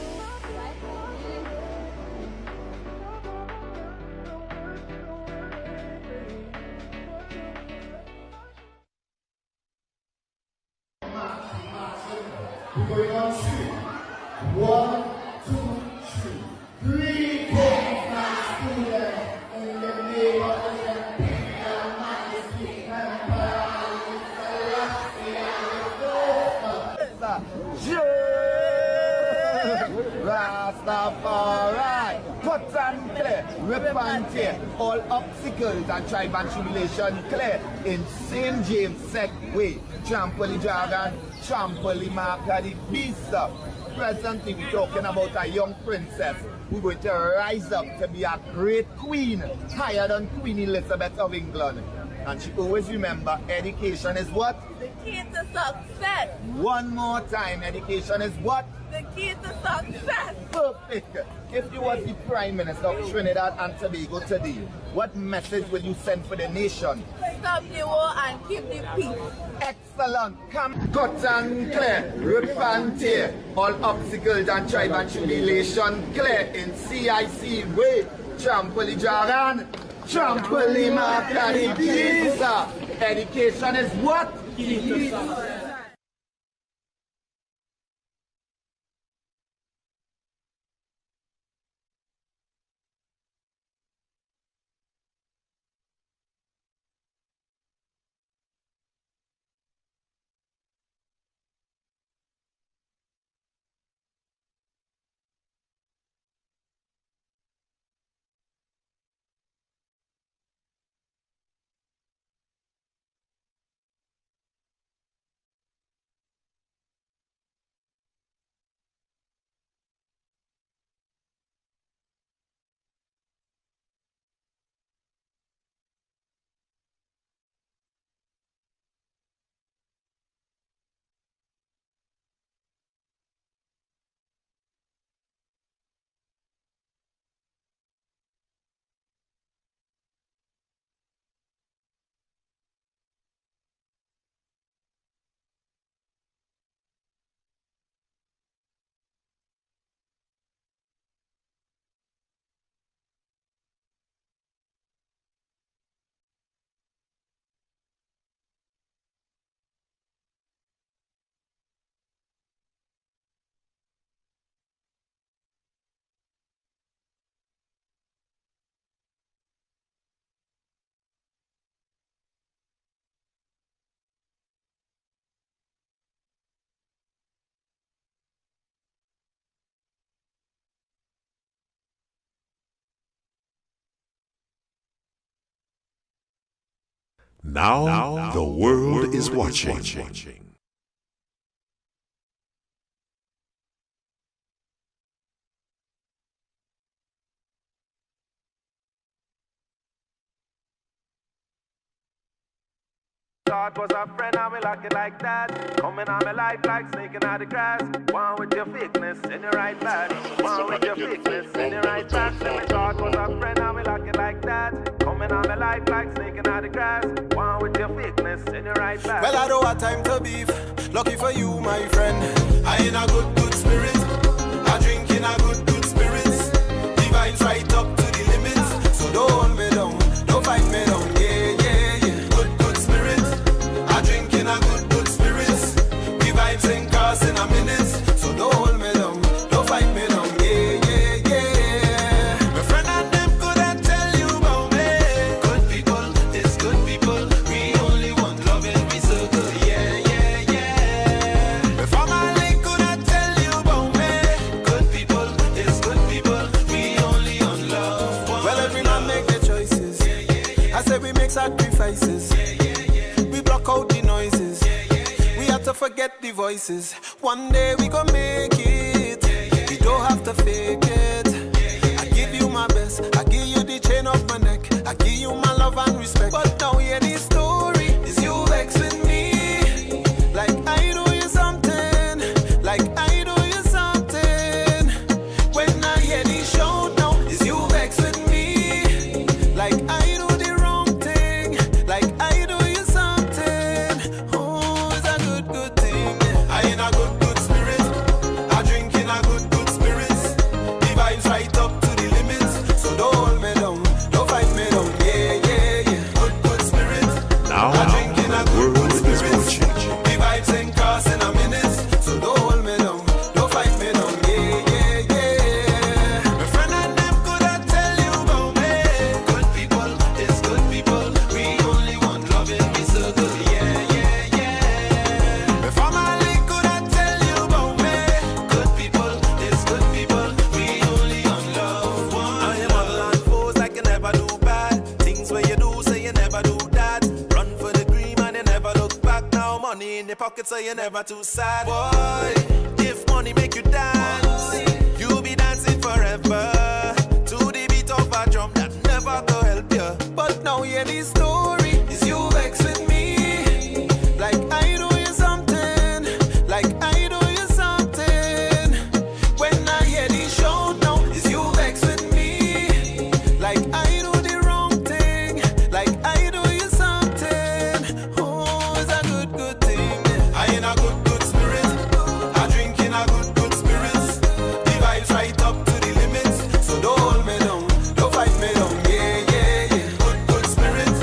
We're going on three. 1, 2, 3. 3 points, my student, in the name of the Imperial Majesty Emperor Celestial. Rastafari, cut and clear, rip and tear, all obstacles and tribe and tribulation clear. In St. James Segway, trample the dragon, trample the mark of the beast. Presently we're talking about a young princess who's going to rise up to be a great queen, higher than Queen Elizabeth of England. And she always remember, education is what? The key to success. One more time, education is what? The key to success. Perfect. If you was the Prime Minister of Trinidad and Tobago today, what message will you send for the nation? Stop the war and keep the peace. Excellent. Come, cut and clear, rip and tear, all obstacles and tribe and tribulation clear in CIC way. Trample the dragon, trample the mark of the beast. Education is what? Now the world is watching. Thought was a friend, and we like it like that. Coming on my life like snake in the grass. One with your fakeness in the right bag. One with your fakeness in the right bag. Say me thought was a friend, and we like it like that. Coming on my life like snake in the grass. One with your fakeness in the right bag. Well, I don't have time to beef. Lucky for you, my friend. I in a good spirit. I drink in a good spirits. The vibes right up to the limits. So don't hold me down, don't fight me down. Yeah, yeah, yeah. Good spirit. I drink in a good spirits. The vibes ain't cars in a minute. So don't hold me down, don't fight me down. Yeah, yeah, yeah. My friend and them couldn't tell you about me. Good people is good people. We only want love in we circle. Yeah, yeah, yeah. My family couldn't tell you about me. Good people is good people. We only on love. Well, every man make their choices. I say we make sacrifices. We block out the noises. We have to forget the voices. One day we gon' make it. We don't have to fake it. I give you my best. I give you the chain off my neck. I give you my love and respect. But now hear the story. Is you vexing me? Like I do you something. Like I do you something. When I hear the shout now, is you vexing me? Like I do the wrong thing. Like I do you something. Oh, it's a good thing. I in a good spirit. I drink in a good spirits. The vibes right up to the limits. So don't hold me down, don't fight me down. Yeah, yeah, yeah. Good your pocket so you're never too sad. Boy, if money make you dance, you'll be dancing forever to the beat of a drum that never go help you. But now hear the story, is you vex with me, like I do you something, like I do you something. When I hear the shout now, is you vex with me, like I do the wrong thing, like I do you something. Oh, it's a good thing. I in a good spirit, I drink in a good spirits. The vibes right up to the limits, so don't hold me down, don't fight me down. Yeah. Good spirit,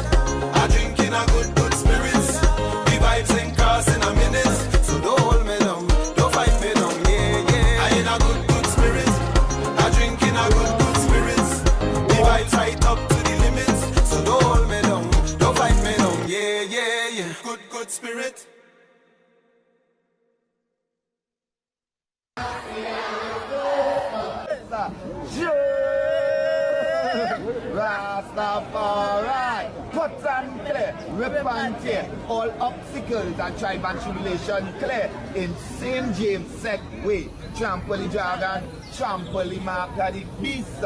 I drink in a good spirits. The vibes ain't cross in a minute, so don't hold me down, don't fight me down. Yeah. I in a good spirit, I drink in a good spirits. The vibes right up to the limits, so don't hold me down, don't fight me down. Yeah. Good spirit. Rastafari, cut and clear, rip and tear, all obstacles and tribe and tribulation clear. In St. James set way, trample the dragon, trample the mark of the beast.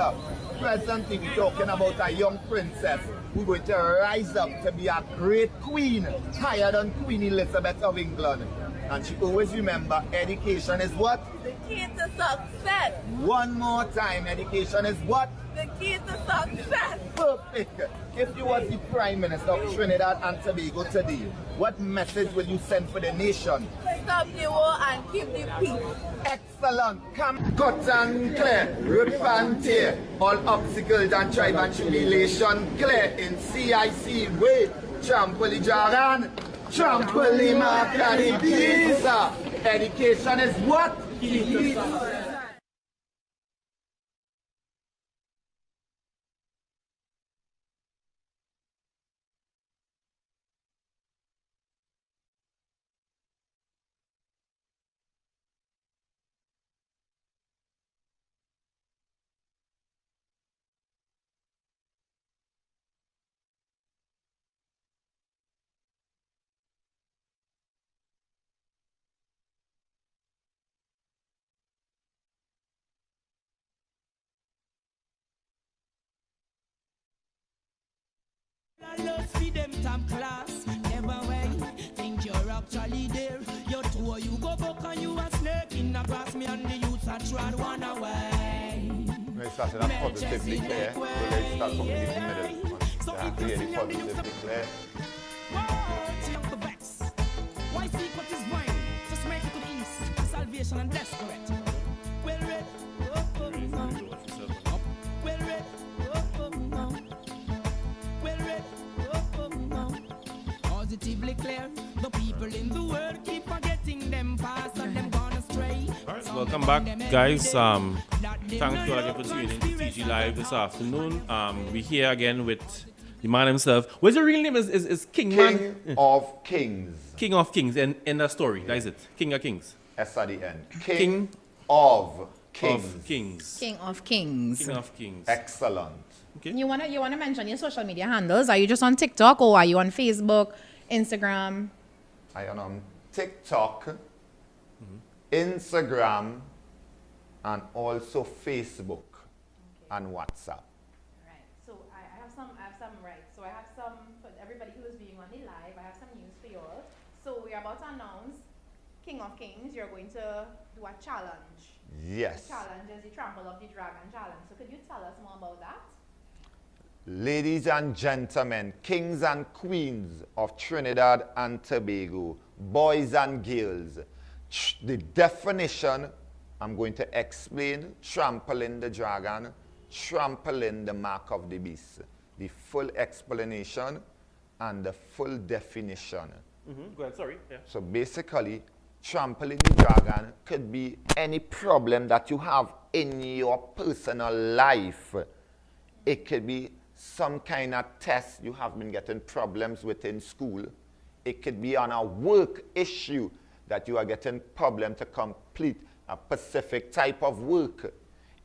Presently we're talking about a young princess who's going to rise up to be a great queen, higher than Queen Elizabeth of England. And she always remember, education is what? The key to success. One more time, education is what? The key to success. Perfect. If you was the Prime Minister of Trinidad and Tobago today, what message will you send for the nation? Stop the war and keep the peace. Excellent. Come, cut and clear, rip and tear, all obstacles and tribe and tribulation clear. In CIC way, trample the dragon, trample the mark of the beast. Education is what? I love see them top class, never way. Think you're actually there. Your tour you go back and you a snake in the grass. Me and the youths are trying one away. When it starts in a positively clear, so let's start from the middle. They have really positively clear. Why seek what is mine? Just make it to the east, to salvation and desperate. Well read, well read, well read, positively clear. The people in the world keep forgetting them past and them gone astray. Alright, welcome back, guys. Thank you all again for tuning in to TG Live this afternoon. We're here again with the man himself. What's your real name? Is King of Kings. King of Kings, in the story. Yeah. That is it. King of Kings. S at the end. King of Kings. King of Kings. King of Kings. Excellent. Okay. You wanna mention your social media handles? Are you just on TikTok or are you on Facebook, Instagram? I am on TikTok, Instagram, and also Facebook and WhatsApp. Right. So I have some right. So I have some for everybody who is viewing on the live. I have some news for you all. So we are about to announce King of Kings. You're going to do a challenge. Yes. The challenge is the Trample of the Dragon challenge. So could you tell us more about that? Ladies and gentlemen, kings and queens of Trinidad and Tobago, boys and girls, the definition I'm going to explain: trampling the dragon, trampling the mark of the beast. The full explanation and the full definition. Go ahead, sorry. Yeah. So basically, trampling the dragon could be any problem that you have in your personal life. It could be some kind of test you have been getting problems with in school. It could be on a work issue that you are getting problem to complete a specific type of work.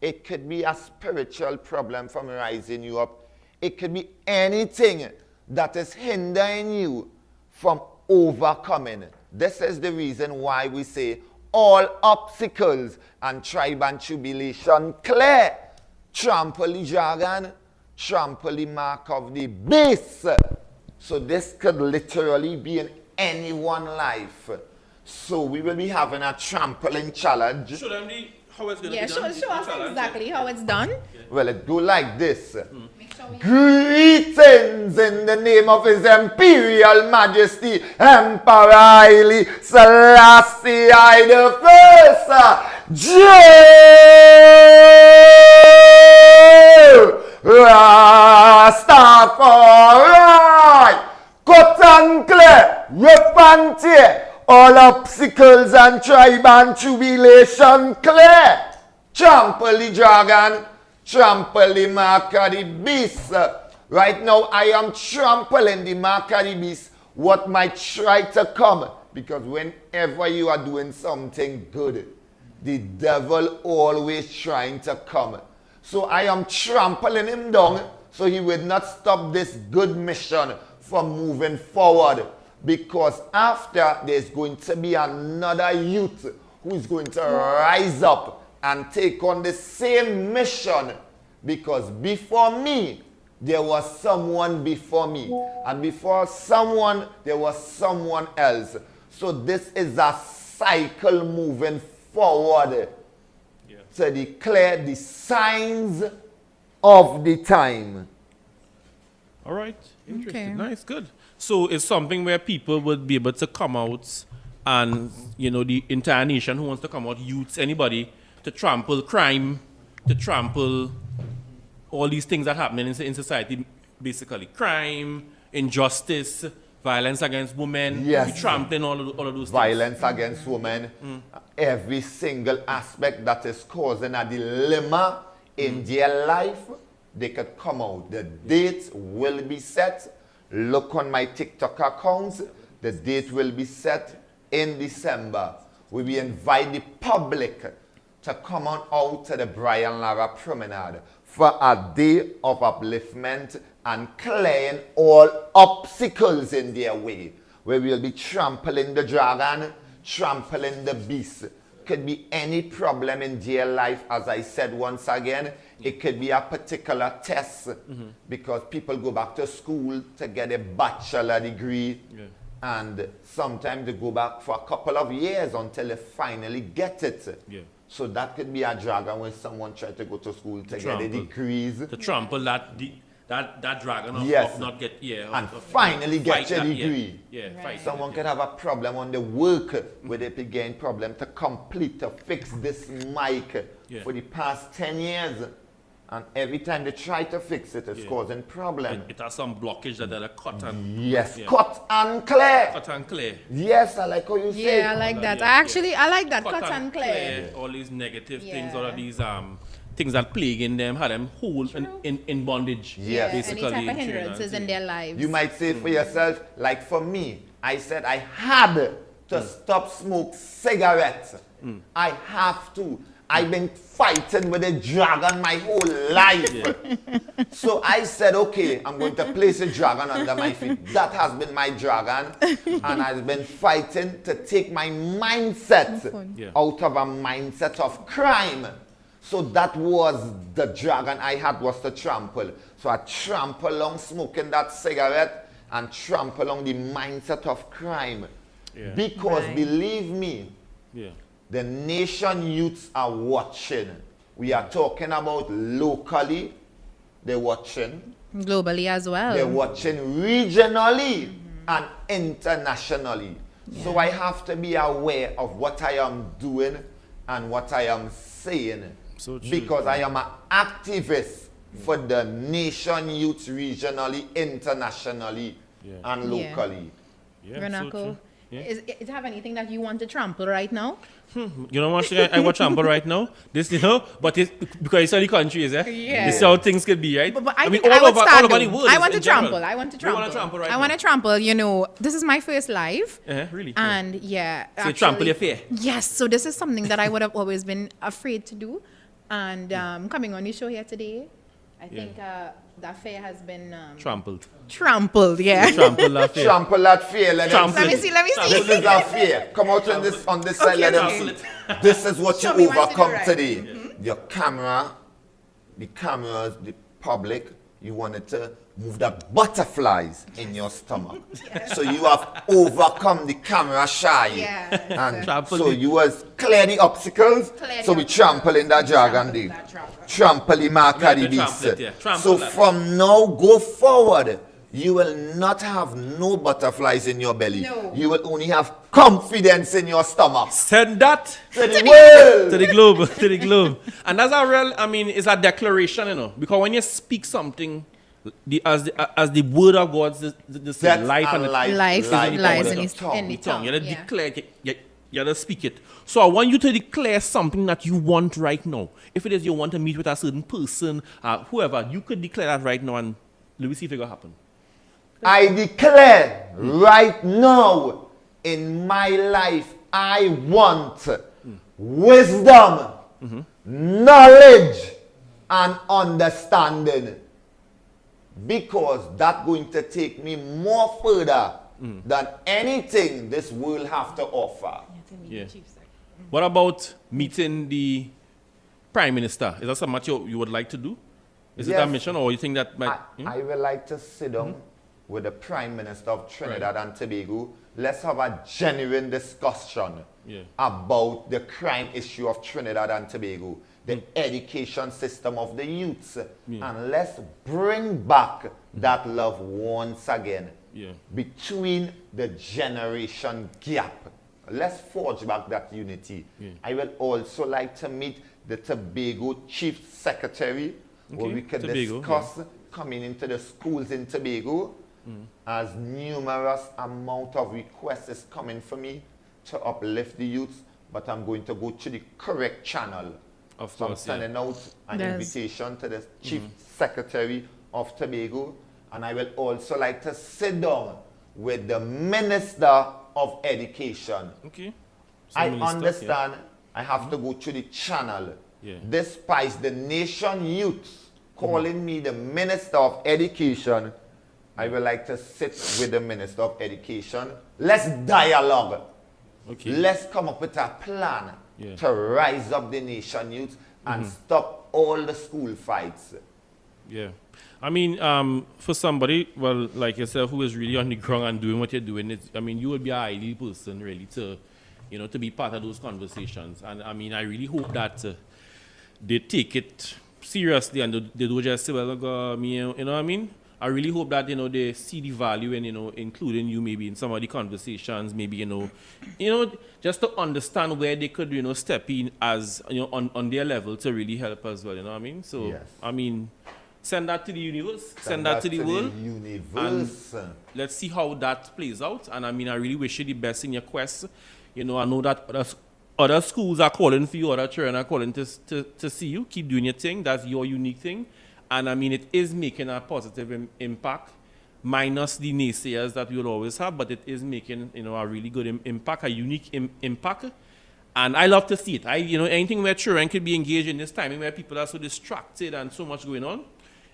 It could be a spiritual problem from rising you up. It could be anything that is hindering you from overcoming This is the reason why we say all obstacles and tribe and tribulation clear. Trample the dragon, trample the mark of the beast. So this could literally be in anyone's life. So we will be having a trampling challenge. Show them how it's going to Yeah, be show done. us exactly how it's done. Well, it go like this. Greetings in the name of His Imperial Majesty, Emperor Haile Selassie I the First, Rastafari, cut and clear, repent, all obstacles and tribe and tribulation clear. Trample the dragon, trample the mark of the beast. Right now, I am trampling the mark of the beast, what might try to come. Because whenever you are doing something good, the devil always trying to come. So I am trampling him down so he will not stop this good mission from moving forward. Because after, there's going to be another youth who is going to rise up and take on the same mission. Because before me, there was someone before me. And before someone, there was someone else. So this is a cycle moving forward to declare the signs of the time. All right. Interesting. Okay. Nice. Good. So it's something where people would be able to come out and, you know, the entire nation who wants to come out, youths, anybody, to trample crime, to trample all these things that happen in society, basically. Crime, injustice, violence against women. Yes. We trampling all of those Violence against women. Every single aspect that is causing a dilemma in their life, they could come out. The date will be set. Look on my TikTok accounts. The date will be set in December. We will invite the public to come on out to the Brian Lara Promenade for a day of upliftment and clearing all obstacles in their way. Where we will be trampling the dragon, trampling the beast. Could be any problem in their life, as I said once again. It could be a particular test because people go back to school to get a bachelor degree. And sometimes they go back for a couple of years until they finally get it. So that could be a dragon when someone tried to go to school to get a degrees. To trample that dragon of not get, and finally get your that, degree. Fight Someone could have a problem on the work where they begin problem to complete, to fix this mic for the past 10 years. And every time they try to fix it, it's causing problem. It has some blockage that they're cut and... Yes, cut and clear. Cut and clear. Yes, I like how you say. Yeah, I like that. I like that. Cut and clear. All these negative things, all of these things that plaguing them, had them hold in bondage. Yes. Any type of hindrances in their lives. You might say for yourself, like for me, I said I had to stop smoke cigarettes. I have to. I've been fighting with a dragon my whole life. So I said, okay, I'm going to place a dragon under my feet. That has been my dragon. And I've been fighting to take my mindset out of a mindset of crime. So that was the dragon I had, was to trample. So I trample along smoking that cigarette and trample along the mindset of crime. Because believe me, the nation youths are watching. We are talking about locally, they're watching. Globally as well. They're watching regionally and internationally. So I have to be aware of what I am doing and what I am saying. Because I am an activist for the nation youths regionally, internationally, and locally. Renako, is it have anything that you want to trample right now? You know what I want to trample right now? This, but it's because it's all the countries, This is how things could be, right? But I mean, think all over the world. I want to trample. I want to trample right I want to trample. You know, this is my first live. Really? And So actually, trample your fear. Yes. So this is something that I would have always been afraid to do. And coming on the show here today, I think that fair has been trampled. Trampled, yeah. Trampled that fair. Trample that fear. Let me see. This is our fear. Come out on this side. Let them see. This is what you overcome today. Mm-hmm. Your camera, the cameras, the public, you wanted to move the butterflies in your stomach. So you have overcome the camera shy. And so you was clear the obstacles. So we trample in that jargon there. Trample the mark of the beast. So from now go forward, you will not have no butterflies in your belly. No. You will only have confidence in your stomach. Send that to the world. To the globe. To the globe. And that's a real, I mean, it's a declaration, you know. Because when you speak something, as the word of God, the life and life lies in his tongue. You have to declare it. You have to speak it. So I want you to declare something that you want right now. If it is you want to meet with a certain person, whoever, you could declare that right now, and let me see if it will happen. I declare right now in my life, I want wisdom, knowledge, and understanding. Because that's going to take me more further than anything this world have to offer. Yeah. What about meeting the Prime Minister? Is that something you would like to do? Is it a mission, or you think that might... I would like to sit down with the Prime Minister of Trinidad and Tobago. Let's have a genuine discussion about the crime issue of Trinidad and Tobago, the education system of the youths, and let's bring back that love once again between the generation gap. Let's forge back that unity. I will also like to meet the Tobago Chief Secretary, where we can discuss coming into the schools in Tobago, as numerous amount of requests is coming for me to uplift the youths, but I'm going to go to the correct channel. Of So I'm course, sending out an invitation to the Chief Secretary of Tobago, and I will also like to sit down with the Minister of Education. Okay. I understand I have to go to the channel. Despite the nation youths calling me the Minister of Education, I would like to sit with the Minister of Education. Let's dialogue. Let's come up with a plan to rise up the nation youth and stop all the school fights. Yeah. I mean, for somebody, well, like yourself, who is really on the ground and doing what you're doing, I mean, you would be an ideal person, really, to, you know, to be part of those conversations. And I mean, I really hope that they take it seriously and they don't just say, well, you know what I mean? I really hope that, you know, they see the value in, you know, including you maybe in some of the conversations, maybe, you know, just to understand where they could, you know, step in as, you know, on their level to really help as well, you know what I mean? So, I mean, send that to the universe, send that to the world. And let's see how that plays out. And I mean, I really wish you the best in your quest. You know, I know that other schools are calling for you, other children are calling to see you. Keep doing your thing. That's your unique thing. And I mean, it is making a positive impact, minus the naysayers that we will always have, but it is making, you know, a really good impact, a unique impact. And I love to see it. You know, anything where children could be engaged in this timing where people are so distracted and so much going on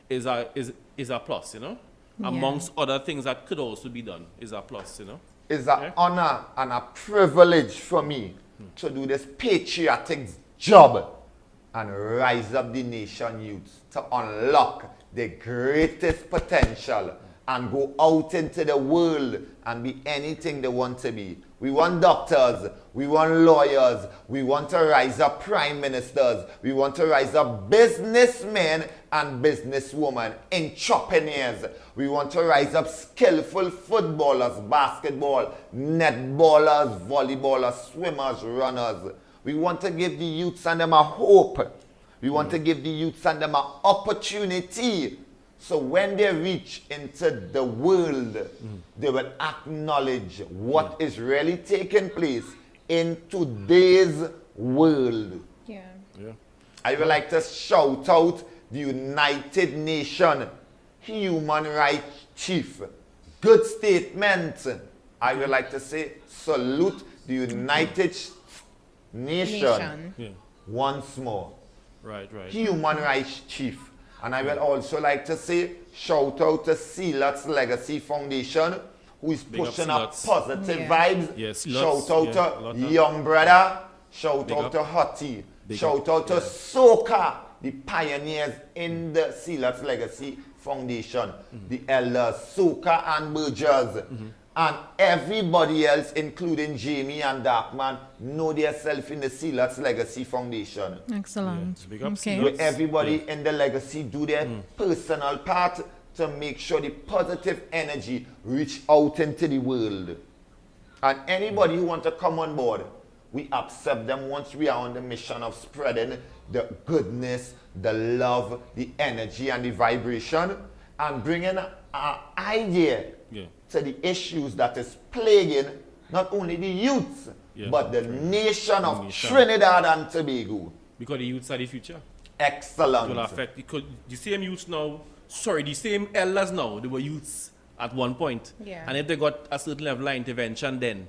is a plus, you know? Amongst other things that could also be done is a plus, you know? It's an honor and a privilege for me to do this patriotic job and rise up the nation youths to unlock the greatest potential and go out into the world and be anything they want to be. We want doctors, we want lawyers, we want to rise up prime ministers, we want to rise up businessmen and businesswomen, entrepreneurs. We want to rise up skillful footballers, basketball, netballers, volleyballers, swimmers, runners. We want to give the youths and them a hope. We want to give the youths and them an opportunity. So when they reach into the world, they will acknowledge what is really taking place in today's world. I would like to shout out the United Nations Human Rights Chief. Good statement. I would like to say salute the United Nations once more. Right. Human Rights Chief. And I will also like to say, shout out to Sealot's Legacy Foundation, who is Big up pushing up Sealots. positive Yeah. vibes. Yes, shout Sealots, out yeah, to lot of- Young Brother. Shout Big out up. to Hottie. Big Shout up, out to yeah. Soca, the pioneers in the Sealot's Legacy Foundation. The elders, Soca and Burgess. And everybody else, including Jamie and Darkman, know themselves in the Sealot's Legacy Foundation. Excellent. Big up Okay. Where everybody in the legacy do their personal part to make sure the positive energy reach out into the world. And anybody who want to come on board, we accept them once we are on the mission of spreading the goodness, the love, the energy, and the vibration, and bringing an idea to the issues that is plaguing not only the youths, but the nation of Trinidad and Tobago. Because the youths are the future. Excellent. It will affect, because the same youths now, the same elders now, they were youths at one point. Yeah. And if they got a certain level of intervention then,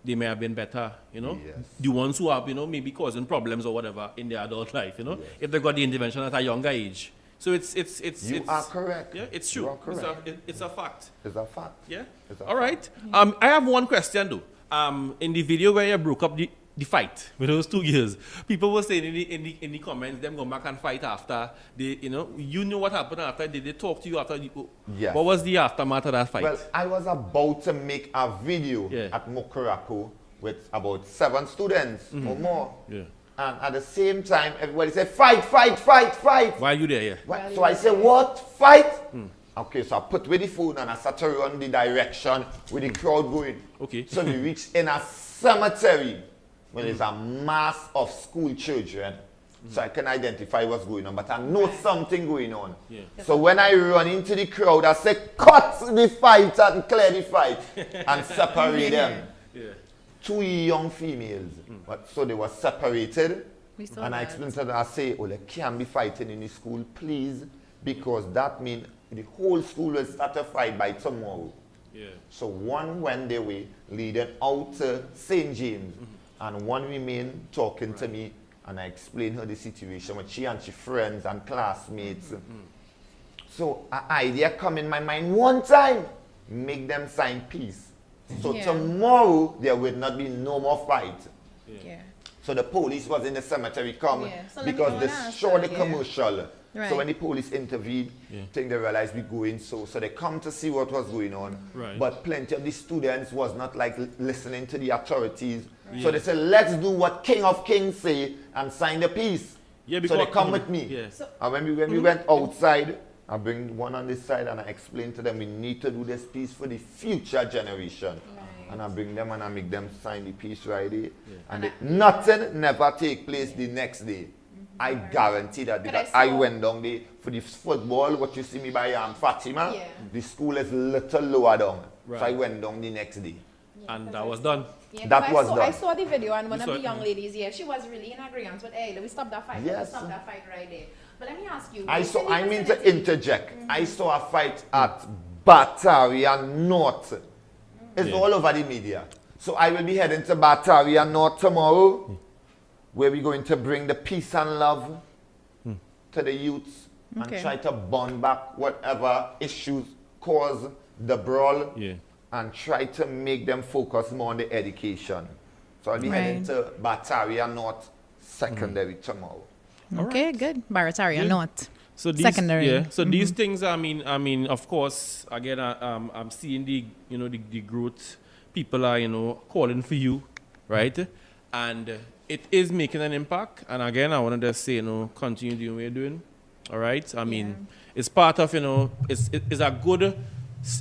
they may have been better, you know. The ones who have, you know, maybe causing problems or whatever in their adult life, you know, if they got the intervention at a younger age. So it's You are correct. Yeah, it's You true. are correct. It's a fact. It's a fact. Yeah. It's a All right. I have one question though. In the video where you broke up the fight with those 2 years, people were saying in the comments, them go back and fight after they, you know what happened after. Did they talk to you after? Yes. What was the aftermath of that fight? Well, I was about to make a video at Mokorako with about 7 students or more. Yeah. And at the same time, everybody said, fight, fight, fight, fight. Why are you there? Yeah. What? So I said, what? Fight? Okay, so I put with the phone and I started to run the direction with the crowd going. Okay. So we reached in a cemetery where there's a mass of school children. So I can identify what's going on, but I know something going on. Yeah. So when I run into the crowd, I say, cut the fight and clear the fight and separate them. Yeah. 2 young females, but so they were separated. We saw And I that. explained to them, I say, oh, they can't be fighting in the school, please, because that means the whole school will start a fight by tomorrow. Yeah. So one went their way, leading out to St. James, and one remained talking to me, and I explained her the situation with she and she friends and classmates. So an idea come in my mind one time, make them sign peace. So Yeah. tomorrow there will not be no more fight. Yeah. So the police was in the cemetery come Yeah. So let me because go they and ask saw that, the yeah. commercial. Right. So when the police intervened, think they realized we going so they come to see what was going on. Right. But plenty of the students was not like listening to the authorities. Right. So they said, let's do what King of Kings say and sign the peace. Yeah, so they because- come with me. Yeah. So- And when we went outside, I bring one on this side and I explain to them we need to do this peace for the future generation. And I bring them and I make them sign the peace right there. And nothing never take place the next day. I guarantee that because I went down there for the football, what you see me by Fatima, the school is little lower down. So I Right. went down the next day. And that was done. Yeah, That 'cause was I done. saw the video and one You of saw the it? young ladies, she was really in agreement with, hey, let me stop that fight. Let me Yes. stop that fight right there. But let me ask you. I mean to interject. I saw a fight at Bataria North. It's all over the media. So I will be heading to Bataria North tomorrow, where we're going to bring the peace and love to the youths Okay. and try to bond back whatever issues cause the brawl and try to make them focus more on the education. So I'll be heading Right. to Bataria North Secondary tomorrow. Okay, good. Barataria, Good. not. So these, secondary. yeah. So these things, I mean, of course, again, I'm seeing the growth. People are, calling for you, right? And it is making an impact. And again, I want to just say, continue doing what you're doing. All right. I mean, it's part of, it's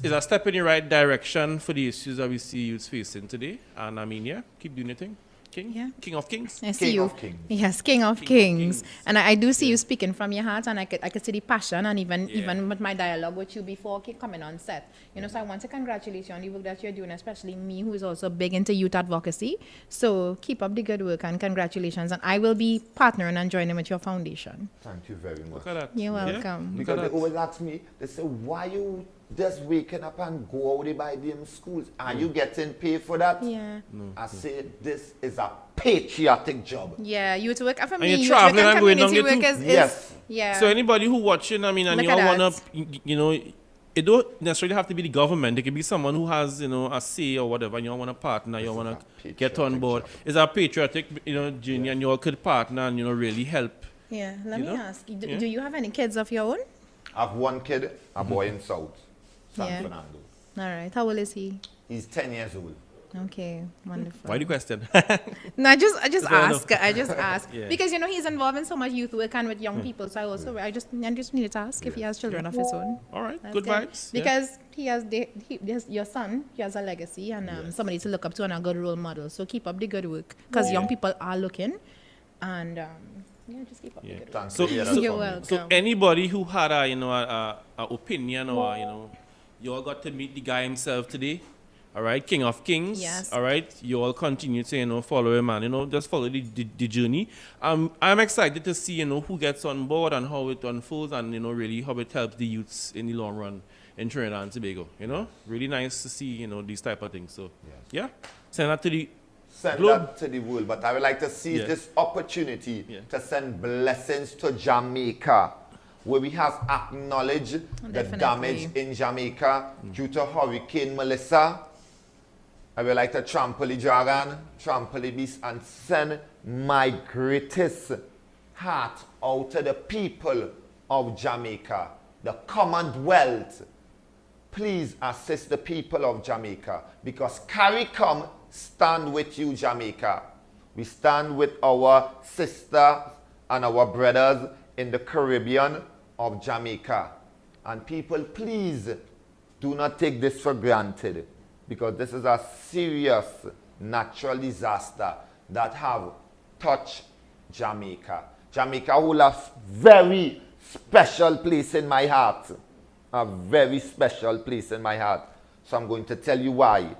a step in the right direction for the issues that we see youths facing today. And I mean, keep doing your thing. King of Kings. I see you. Yes, King of Kings. And I do see you speaking from your heart, and I could see the passion, and even with my dialogue with you before coming on set. So I want to congratulate you on the work that you're doing, especially me, who is also big into youth advocacy. So keep up the good work, and congratulations. And I will be partnering and joining with your foundation. Thank you very much. Look at that. You're welcome. Because they always ask me, they say, why you just waking up and go out there by them schools? Are you getting paid for that? Yeah. I say, this is a patriotic job. Yeah, youth work. For And me, you're youth traveling work and going community down work there is, too? Yes. Yeah. So anybody who watching, I mean, and Look you all at wanna, that. you know, it don't necessarily have to be the government. It can be someone who has, you know, a say or whatever, and you all want to partner, you all want to get on board. It's a patriotic, you know, journey, and you all could partner and, you know, really help. Yeah. Let You me know? ask. Do, Yeah. do you have any kids of your own? I have one kid, a boy in South, San Yeah. Fernando. All right. How old is he? He's 10 years old. Okay, wonderful. Why the question? No, I just Fair ask. enough. I just ask Yeah. because you know he's involved in so much youth work and with young people. So I just needed to ask if he has children of his own. All right, That's good good. vibes. Yeah. Because your son, he has a legacy and somebody to look up to and a good role model. So keep up the good work because young people are looking, and yeah, just keep up the good work. So, You're welcome. so anybody who had a, you know, a opinion or, you know, you all got to meet the guy himself today. All right, King of Kings. Yes. All right, you all continue to, you know, follow him and, you know, just follow the journey. I'm excited to see, you know, who gets on board and how it unfolds and, you know, really how it helps the youths in the long run in Trinidad and Tobago. You know, really nice to see, you know, these type of things. So, yeah, send that to the Send globe. that to the world. But I would like to seize Yeah. this opportunity to send blessings to Jamaica, where we have acknowledged the Definitely. damage in Jamaica due to Hurricane Melissa. I would like to trample the dragon, trample the beast, and send my greatest heart out to the people of Jamaica, the Commonwealth. Please assist the people of Jamaica, because CARICOM stand with you, Jamaica. We stand with our sisters and our brothers in the Caribbean of Jamaica. And people, please do not take this for granted, because this is a serious natural disaster that have touched Jamaica. Jamaica will have very special place in my heart. A very special place in my heart. So I'm going to tell you why.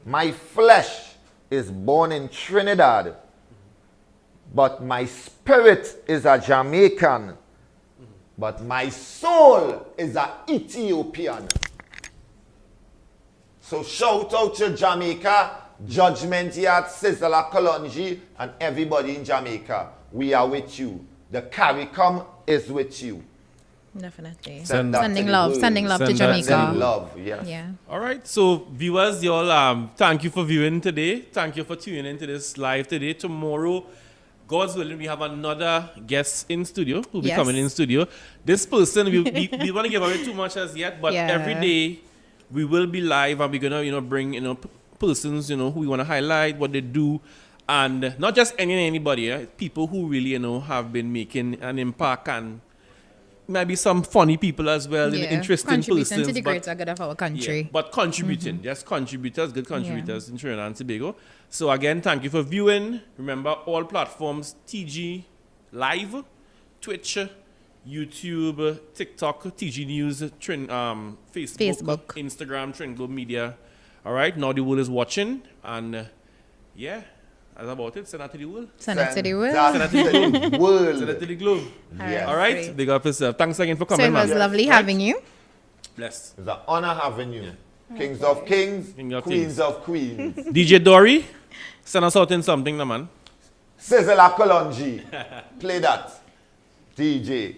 My flesh is born in Trinidad, but my spirit is a Jamaican, but my soul is an Ethiopian. So shout out to Jamaica, Judgment Yard, Sizzla Kalonji, and everybody in Jamaica. We are with you. The CARICOM is with you. Definitely. Send that Sending to the love, world. sending love to Send that Jamaica. Sending love, yes. Yeah. All right, so viewers, you all, thank you for viewing today. Thank you for tuning into this live today. Tomorrow, God's willing, we have another guest in studio who'll be Yes. coming in studio. This person, we want to give away too much as yet, but Yeah. every day we will be live and we're gonna, you know, bring, you know, persons, you know, who we want to highlight what they do, and not just anybody, people who really, you know, have been making an impact, and maybe some funny people as well, Yeah. interesting Contributing persons. to the but- greater good of our country. yeah, but contributing, just contributors, good contributors in Trinidad and Tobago. So again, thank you for viewing. Remember, all platforms, TG Live, Twitch, YouTube, TikTok, TG News, Facebook, Instagram, Trin Globe Media. All right, now the world is watching, and yeah, that's about it. Send that to the world. Send it to the world. Send that to the world. Send it to the globe. Yes. All right, Great. big up yourself. Thanks again for So coming, it was man. lovely Right? having you. Bless. It's an honor having you. Kings of kings, King of queens kings. of queens. DJ Dory, send us out in something, no, man. Sizzla Kalonji. Play that. DJ.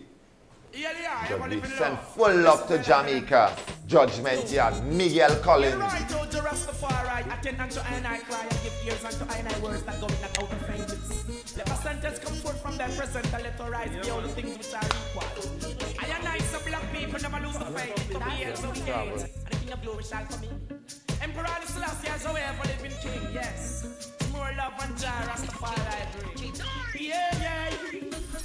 We send full love to Jamaica. Judgment Yard. Miguel Collins. Right out to Rastafari, attend unto I cry, and give ears unto I words that go not out of faintness. Let a sentence come forth from their present and let her rise the only things which are equal. I and I, some black people never lose the faith. To be here, so we hate, and the King of Glory shall come in. Emperor Haile Selassie is our ever living king, yes. More love and joy, Rastafari bring. Yeah.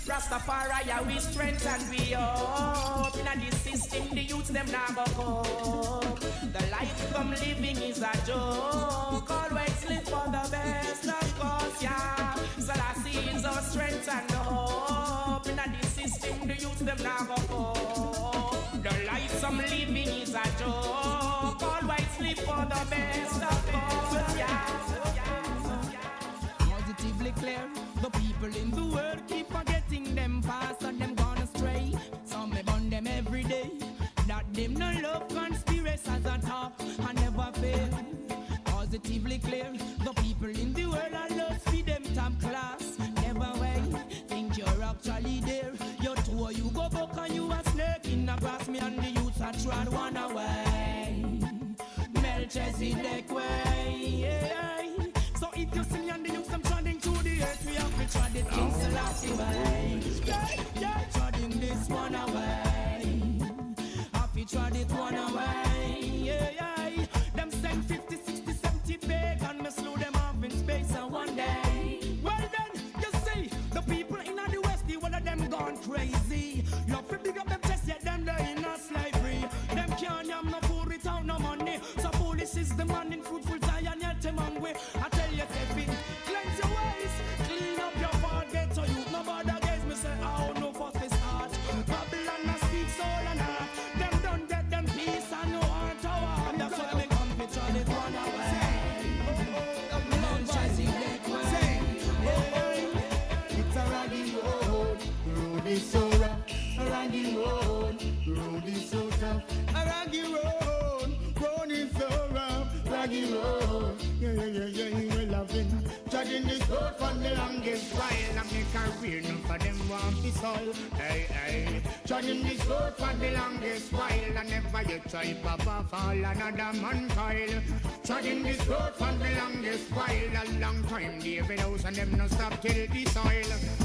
Rastafari, yeah, we strength and we up. In this system, the youths them now go up. The life come living is a joke. Always live for the best, of course, yeah. Selassie is our strength and hope. In this system, the youths them now go up. The life some living is a joke. Always live for the best, of course, yeah. Positively clear, the people in the world keep forgetting them past and them gone astray. Some may burn them every day. That them no love conspiracies at all and never fail. Positively clear, the people in the world are lost for them top class. Never wait, think you're actually there. You're too Melchizedek way. So if you see me and the youth, I'm treading to the earth, we have to tread it King Selassie way. Yeah, treading this one away. Have to tread it one away. Them send 50, 60, 70 big and me slew them off in space and one day. Well then, you see, the people in the West, the one of them gone crazy. You have to big up them chest, yet them they in a slavery. Them can't have no food without no money. So foolish is the man in fruitful tie and yet them hungry. I tell you, Kevin, cleanse your ways, clean up your heart, get to you. Nobody against me say, oh no, fuck this heart. Babylon a speak soul and heart. Them don't get them peace and no heart to heart. That's why me come to try it one away. It's a raggy road, the road is so rough. A raggy road, the road is so tough. A raggy road is so rough. Raggy road, yeah, we're loving. Judging this road for the longest while. I make a career, none for them want the soil. Hey. Judging this road for the longest while. I never yet try Papa fall another man coil. Judging this road for the longest while. A long time, David House and them no stop till the soil.